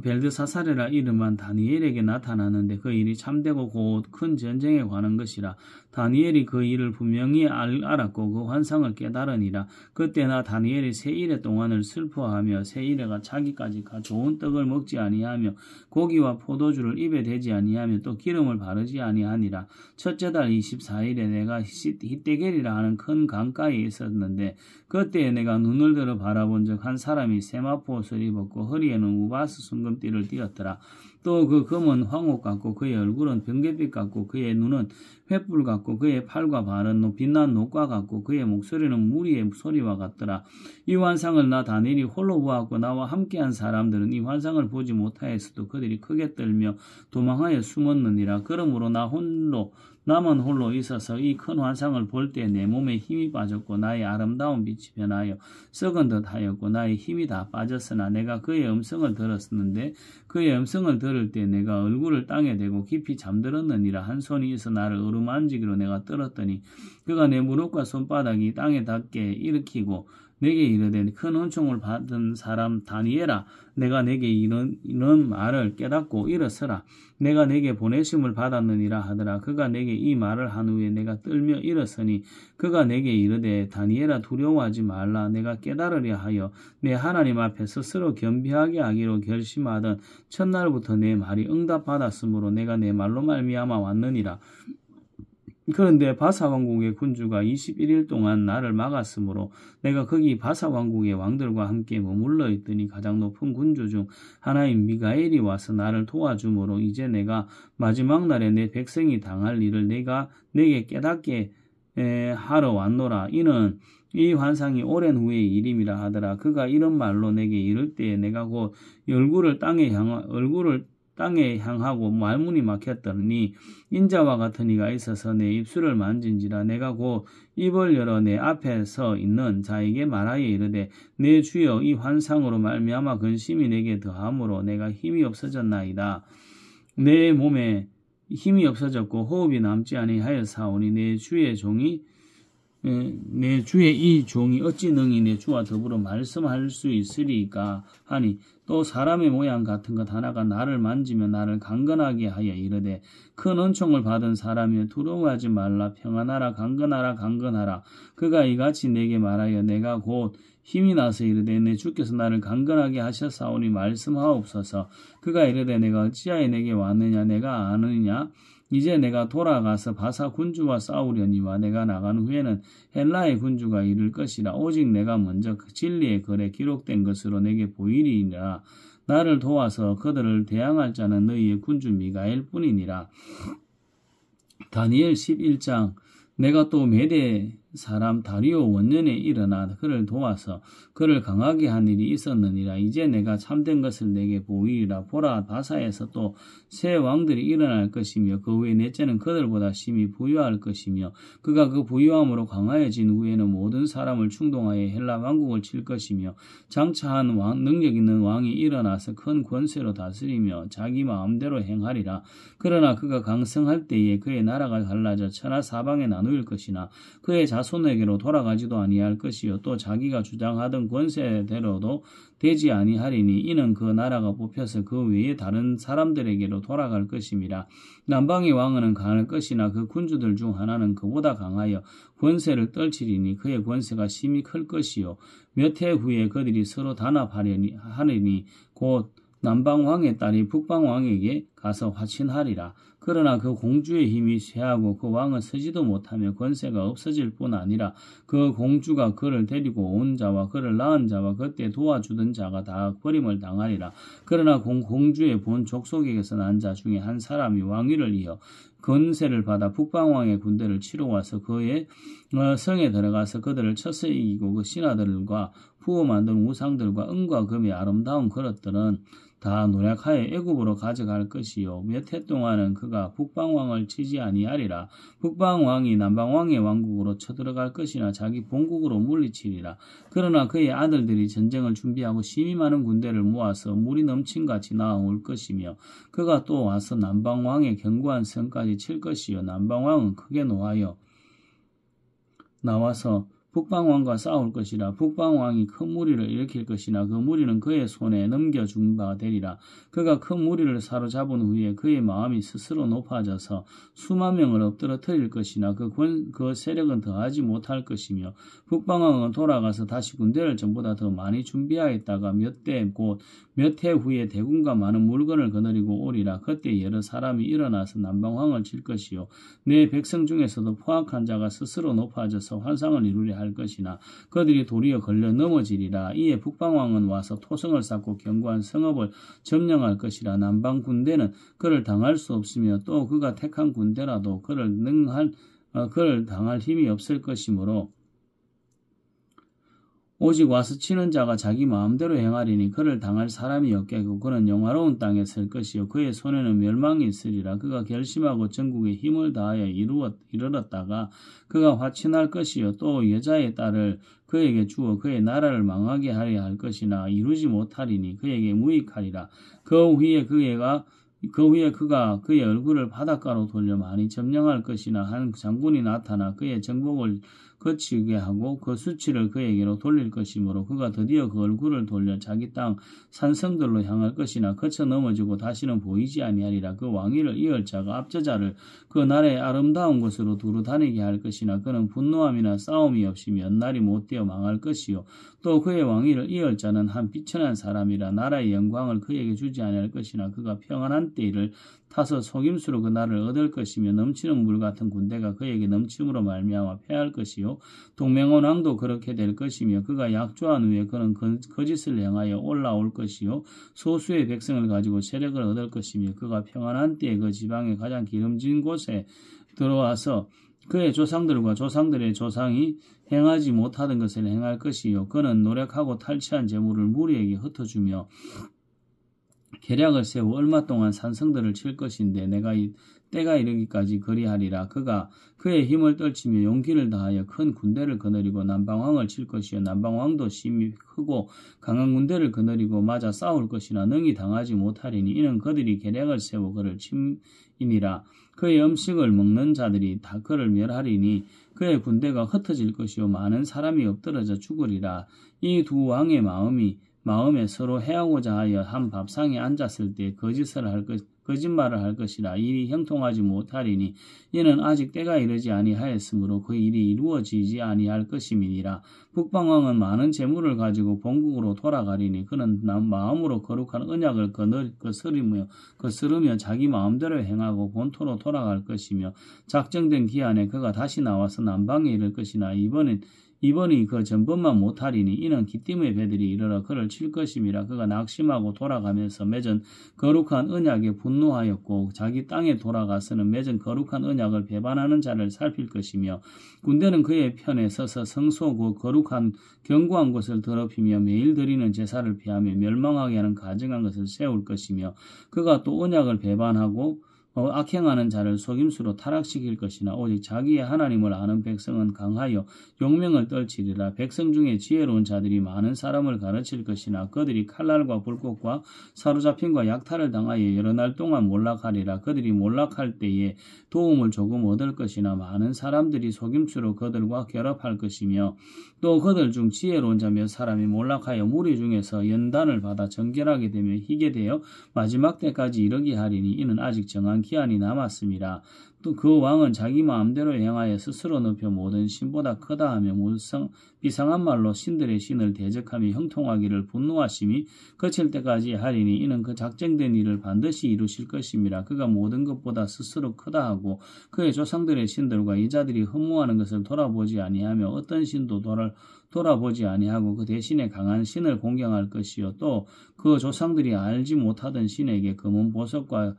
벨드사사레라 이름한 다니엘에게 나타나는데 그 일이 참되고 곧 큰 전쟁에 관한 것이라. 다니엘이 그 일을 분명히 알았고 그 환상을 깨달으니라. 그때나 다니엘이 세 일해 동안을 슬퍼하며 세 일해가 차기까지 좋은 떡을 먹지 아니하며 고기와 포도주를 입에 대지 아니하며 또 기름을 바르지 아니하니라. 첫째 달 24일에 내가 히데겔이라 하는 큰 강가에 있었는데 그때에 내가 눈을 들어 바라본 적 한 사람이 세마포 옷을 입었고 허리에는 우바스 순금띠를 띠었더라. 또 그 검은 황옥 같고 그의 얼굴은 번갯빛 같고 그의 눈은 횃불 같고 그의 팔과 발은 빛난 녹과 같고 그의 목소리는 무리의 소리와 같더라. 이 환상을 나 다니엘이 홀로 보았고 나와 함께한 사람들은 이 환상을 보지 못하였어도 그들이 크게 떨며 도망하여 숨었느니라. 그러므로 나만 홀로 있어서 이 큰 환상을 볼 때 내 몸에 힘이 빠졌고 나의 아름다운 빛이 변하여 썩은 듯 하였고 나의 힘이 다 빠졌으나 내가 그의 음성을 들었는데 그의 음성을 들을 때 내가 얼굴을 땅에 대고 깊이 잠들었느니라. 한 손이 있어 나를 어루만지기로 내가 떨었더니 그가 내 무릎과 손바닥이 땅에 닿게 일으키고 내게 이르되 큰 은총을 받은 사람 다니엘아, 내가 내게 이런 말을 깨닫고 일어서라. 내가 내게 보내심을 받았느니라 하더라. 그가 내게 이 말을 한 후에 내가 떨며 일어서니 그가 내게 이르되 다니엘아, 두려워하지 말라. 내가 깨달으려 하여 내 하나님 앞에 스스로 겸비하게 하기로 결심하던 첫날부터 내 말이 응답받았으므로 내가 내 말로 말미암아 왔느니라. 그런데 바사왕국의 군주가 21일 동안 나를 막았으므로 내가 거기 바사왕국의 왕들과 함께 머물러 있더니 가장 높은 군주 중 하나인 미가엘이 와서 나를 도와주므로 이제 내가 마지막 날에 내 백성이 당할 일을 내가 내게 깨닫게 하러 왔노라. 이는 이 환상이 오랜 후의 일임이라 하더라. 그가 이런 말로 내게 이를 때에 내가 곧 얼굴을 땅에 향하고 말문이 막혔더니 인자와 같은 이가 있어서 내 입술을 만진지라. 내가 곧 입을 열어 내 앞에 서 있는 자에게 말하여 이르되 내 주여, 이 환상으로 말미암아 근심이 내게 더함으로 내가 힘이 없어졌나이다. 내 몸에 힘이 없어졌고 호흡이 남지 아니하였사오니 내 주의 이 종이 어찌 능히 내 주와 더불어 말씀할 수 있으리까 하니 또 사람의 모양 같은 것 하나가 나를 만지며 나를 강건하게 하여 이르되 큰 은총을 받은 사람이여 두려워하지 말라. 평안하라. 강건하라. 그가 이같이 내게 말하여 내가 곧 힘이 나서 이르되 내 주께서 나를 강건하게 하셨사오니 말씀하옵소서. 그가 이르되 내가 어찌하여 내게 왔느냐 내가 아느냐. 이제 내가 돌아가서 바사 군주와 싸우려니와 내가 나간 후에는 헬라의 군주가 이를 것이라. 오직 내가 먼저 그 진리의 글에 기록된 것으로 내게 보이리니라. 나를 도와서 그들을 대항할 자는 너희의 군주 미가엘 뿐이니라. 다니엘 11장. 내가 또 메대 사람 다리오 원년에 일어나 그를 도와서 그를 강하게 한 일이 있었느니라. 이제 내가 참된 것을 내게 보이리라. 보라, 바사에서 또 새 왕들이 일어날 것이며 그 후에 넷째는 그들보다 심히 부유할 것이며 그가 그 부유함으로 강하여진 후에는 모든 사람을 충동하여 헬라 왕국을 칠 것이며 장차 한 능력 있는 왕이 일어나서 큰 권세로 다스리며 자기 마음대로 행하리라. 그러나 그가 강성할 때에 그의 나라가 갈라져 천하 사방에 나누일 것이나 그의 자손에게로 돌아가지도 아니할 것이요 또 자기가 주장하던 권세대로도 되지 아니하리니 이는 그 나라가 뽑혀서 그 외에 다른 사람들에게로 돌아갈 것임이라. 남방의 왕은 강할 것이나 그 군주들 중 하나는 그보다 강하여 권세를 떨치리니 그의 권세가 심히 클 것이요 몇 해 후에 그들이 서로 단합하리니 곧 남방왕의 딸이 북방왕에게 가서 화친하리라. 그러나 그 공주의 힘이 쇠하고 그 왕은 서지도 못하며 권세가 없어질 뿐 아니라 그 공주가 그를 데리고 온 자와 그를 낳은 자와 그때 도와주던 자가 다 버림을 당하리라. 그러나 공주의 본 족속에게서 난 자 중에 한 사람이 왕위를 이어 권세를 받아 북방왕의 군대를 치러 와서 그의 성에 들어가서 그들을 쳐서 이기고 그 신하들과 부어 만든 우상들과 은과 금의 아름다운 그릇들은 다 노력하여 애굽으로 가져갈 것이요 몇 해 동안은 그가 북방왕을 치지 아니하리라. 북방왕이 남방왕의 왕국으로 쳐들어갈 것이나 자기 본국으로 물리치리라. 그러나 그의 아들들이 전쟁을 준비하고 심히 많은 군대를 모아서 물이 넘친같이 나아올 것이며 그가 또 와서 남방왕의 견고한 성까지 칠 것이요 남방왕은 크게 노하여 나와서 북방왕과 싸울 것이라. 북방왕이 큰 무리를 일으킬 것이나 그 무리는 그의 손에 넘겨준 바가 되리라. 그가 큰 무리를 사로잡은 후에 그의 마음이 스스로 높아져서 수만 명을 엎드러뜨릴 것이나 그 세력은 더하지 못할 것이며 북방왕은 돌아가서 다시 군대를 전보다 더 많이 준비하였다가 몇 해 후에 대군과 많은 물건을 거느리고 오리라. 그때 여러 사람이 일어나서 남방왕을 칠 것이요 내 백성 중에서도 포악한 자가 스스로 높아져서 환상을 이루려 할 것이나 그들이 도리어 걸려 넘어지리라. 이에 북방왕은 와서 토성을 쌓고 견고한 성읍을 점령할 것이라. 남방 군대는 그를 당할 수 없으며 또 그가 택한 군대라도 그를 당할 힘이 없을 것이므로 오직 와서 치는 자가 자기 마음대로 행하리니 그를 당할 사람이 없겠고 그는 영화로운 땅에 설 것이요 그의 손에는 멸망이 있으리라. 그가 결심하고 전국에 힘을 다하여 이르렀다가 그가 화친할 것이요 또 여자의 딸을 그에게 주어 그의 나라를 망하게 하려 할 것이나 이루지 못하리니 그에게 무익하리라. 그 후에 그가 그의 얼굴을 바닷가로 돌려 많이 점령할 것이나 한 장군이 나타나 그의 정복을 거치게 하고 그 수치를 그에게로 돌릴 것이므로 그가 드디어 그 얼굴을 돌려 자기 땅 산성들로 향할 것이나 거쳐 넘어지고 다시는 보이지 아니하리라. 그 왕위를 이을 자가 앞저자를 그 나라의 아름다운 곳으로 두루 다니게 할 것이나 그는 분노함이나 싸움이 없이 몇 날이 못되어 망할 것이요 또 그의 왕위를 이을 자는 한 비천한 사람이라. 나라의 영광을 그에게 주지 아니할 것이나 그가 평안한 때를 타서 속임수로 그 나라를 얻을 것이며 넘치는 물 같은 군대가 그에게 넘침으로 말미암아 패할 것이요 동맹원 왕도 그렇게 될 것이며 그가 약조한 후에 그는 거짓을 행하여 올라올 것이요 소수의 백성을 가지고 세력을 얻을 것이며 그가 평안한 때에 그 지방의 가장 기름진 곳에 들어와서 그의 조상들과 조상들의 조상이 행하지 못하던 것을 행할 것이요 그는 노력하고 탈취한 재물을 무리에게 흩어주며 계략을 세워 얼마 동안 산성들을 칠 것인데 내가 때가 이르기까지 그리하리라. 그가 그의 힘을 떨치며 용기를 다하여 큰 군대를 거느리고 남방왕을 칠 것이요 남방왕도 심히 크고 강한 군대를 거느리고 맞아 싸울 것이나 능히 당하지 못하리니 이는 그들이 계략을 세워 그를 침이니라. 그의 음식을 먹는 자들이 다 그를 멸하리니 그의 군대가 흩어질 것이요 많은 사람이 엎드러져 죽으리라. 이 두 왕의 마음에 서로 해하고자 하여 한 밥상에 앉았을 때 거짓말을 할 것이라. 일이 형통하지 못하리니 이는 아직 때가 이르지 아니하였으므로 그 일이 이루어지지 아니할 것임이니라. 북방왕은 많은 재물을 가지고 본국으로 돌아가리니 그는 마음으로 거룩한 언약을 거스르며 자기 마음대로 행하고 본토로 돌아갈 것이며 작정된 기한에 그가 다시 나와서 남방에 이를 것이나 이번이 그 전번만 못하리니 이는 기띔의 배들이 이르러 그를 칠 것임이라. 그가 낙심하고 돌아가면서 맺은 거룩한 언약에 분노하였고 자기 땅에 돌아가서는 맺은 거룩한 언약을 배반하는 자를 살필 것이며 군대는 그의 편에 서서 성소고 거룩한 견고한 곳을 더럽히며 매일 드리는 제사를 피하며 멸망하게 하는 가증한 것을 세울 것이며 그가 또 언약을 배반하고 악행하는 자를 속임수로 타락시킬 것이나 오직 자기의 하나님을 아는 백성은 강하여 용명을 떨치리라. 백성 중에 지혜로운 자들이 많은 사람을 가르칠 것이나 그들이 칼날과 불꽃과 사로잡힘과 약탈을 당하여 여러 날 동안 몰락하리라. 그들이 몰락할 때에 도움을 조금 얻을 것이나 많은 사람들이 속임수로 그들과 결합할 것이며 또 그들 중 지혜로운 자 몇 사람이 몰락하여 무리 중에서 연단을 받아 정결하게 되며 희게 되어 마지막 때까지 이르게 하리니 이는 아직 정한 기한이 남았습니다. 또 그 왕은 자기 마음대로 행하여 스스로 높여 모든 신보다 크다 하며 비상한 말로 신들의 신을 대적하며 형통하기를 분노하심이 그칠 때까지 하리니 이는 그 작정된 일을 반드시 이루실 것입니다. 그가 모든 것보다 스스로 크다 하고 그의 조상들의 신들과 이 자들이 흠모하는 것을 돌아보지 아니하며 어떤 신도 돌아보지 아니하고 그 대신에 강한 신을 공경할 것이요 또 그 조상들이 알지 못하던 신에게 금은 보석과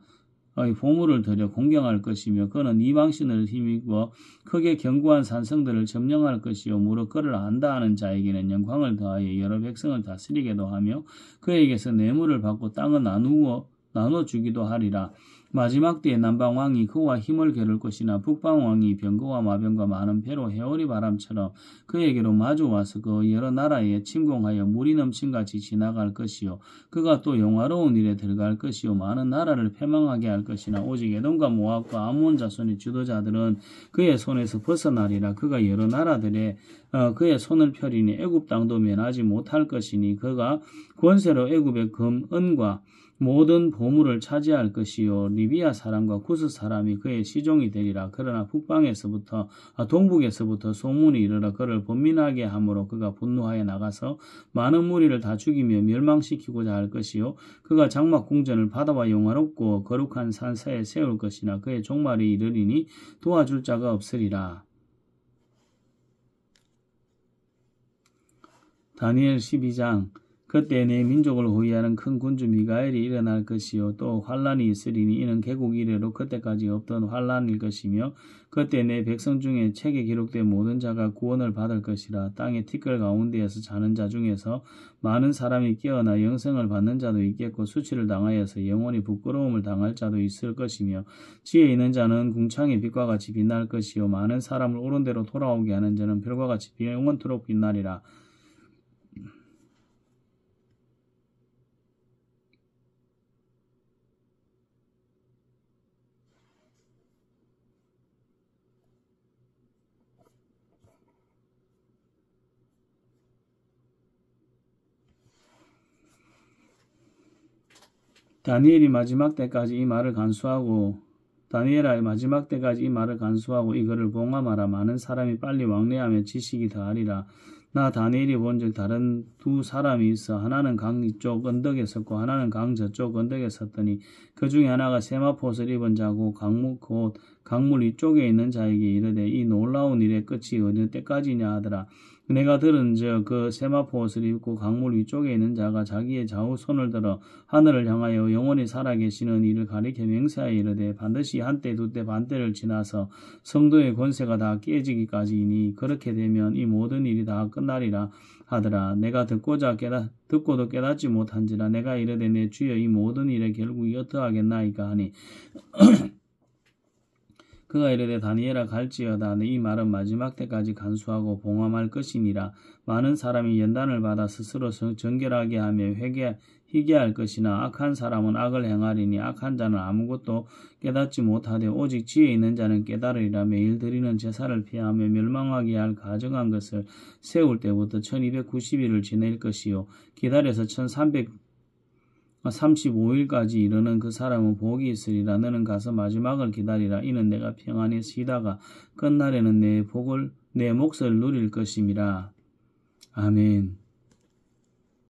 보물을 들여 공경할 것이며 그는 이방신을 힘입어 크게 견고한 산성들을 점령할 것이요 무릇 그를 안다 하는 자에게는 영광을 더하여 여러 백성을 다스리게도 하며 그에게서 뇌물을 받고 땅을 나눠주기도 하리라. 마지막 때에 남방왕이 그와 힘을 겨룰 것이나 북방왕이 병거와 마병과 많은 배로 해오리 바람처럼 그에게로 마주와서 그 여러 나라에 침공하여 물이 넘친같이 지나갈 것이요 그가 또 영화로운 일에 들어갈 것이요 많은 나라를 패망하게 할 것이나 오직 에돔과 모압과 아몬 자손의 지도자들은 그의 손에서 벗어나리라. 그가 여러 나라들의 그의 손을 펴리니 애굽 땅도 면하지 못할 것이니 그가 권세로 애굽의 금, 은과 모든 보물을 차지할 것이요 리비아 사람과 구스 사람이 그의 시종이 되리라. 그러나 동북에서부터 소문이 이르러 그를 번민하게 하므로 그가 분노하여 나가서 많은 무리를 다 죽이며 멸망시키고자 할 것이요 그가 장막 궁전을 바다와 영화롭고 거룩한 산사에 세울 것이나 그의 종말이 이르리니 도와줄 자가 없으리라. 다니엘 12장. 그때 내 민족을 호위하는 큰 군주 미가엘이 일어날 것이요 또 환란이 있으리니 이는 개국 이래로 그때까지 없던 환란일 것이며 그때 내 백성 중에 책에 기록된 모든 자가 구원을 받을 것이라. 땅의 티끌 가운데에서 자는 자 중에서 많은 사람이 깨어나 영생을 받는 자도 있겠고 수치를 당하여서 영원히 부끄러움을 당할 자도 있을 것이며 지혜 있는 자는 궁창의 빛과 같이 빛날 것이요 많은 사람을 옳은 대로 돌아오게 하는 자는 별과 같이 영원토록 빛나리라. 다니엘아 마지막 때까지 이 말을 간수하고 이거를 봉함하라. 많은 사람이 빨리 왕래하며 지식이 더하리라. 나 다니엘이 본즉 다른 두 사람이 있어 하나는 강 이쪽 언덕에 섰고 하나는 강 저쪽 언덕에 섰더니 그 중에 하나가 세마포옷을 입은 자고 강물 이쪽에 있는 자에게 이르되 이 놀라운 일의 끝이 어느 때까지냐 하더라. 내가 들은즉 그 세마포옷을 입고 강물 위쪽에 있는 자가 자기의 좌우 손을 들어 하늘을 향하여 영원히 살아계시는 이를 가리켜 맹세하여 이르되 반드시 한때 두때 반때를 지나서 성도의 권세가 다 깨지기까지이니 그렇게 되면 이 모든 일이 다 끝나리라 하더라. 내가 듣고도 깨닫지 못한지라. 내가 이르되 내 주여 이 모든 일의 결국이 어떠하겠나이까 하니 그가 이르되 다니엘아 갈지어다. 이 말은 마지막 때까지 간수하고 봉함할 것이니라. 많은 사람이 연단을 받아 스스로 정결하게 하며 희게할 것이나 악한 사람은 악을 행하리니 악한 자는 아무것도 깨닫지 못하되 오직 지혜 있는 자는 깨달으리라. 매일 드리는 제사를 피하며 멸망하게 할 가증한 것을 세울 때부터 1290일을 지낼 것이요 기다려서 1335일까지 이르는 그 사람은 복이 있으리라. 너는 가서 마지막을 기다리라. 이는 내가 평안히 쉬다가 끝날에는 내 몫을 누릴 것임이라. 아멘.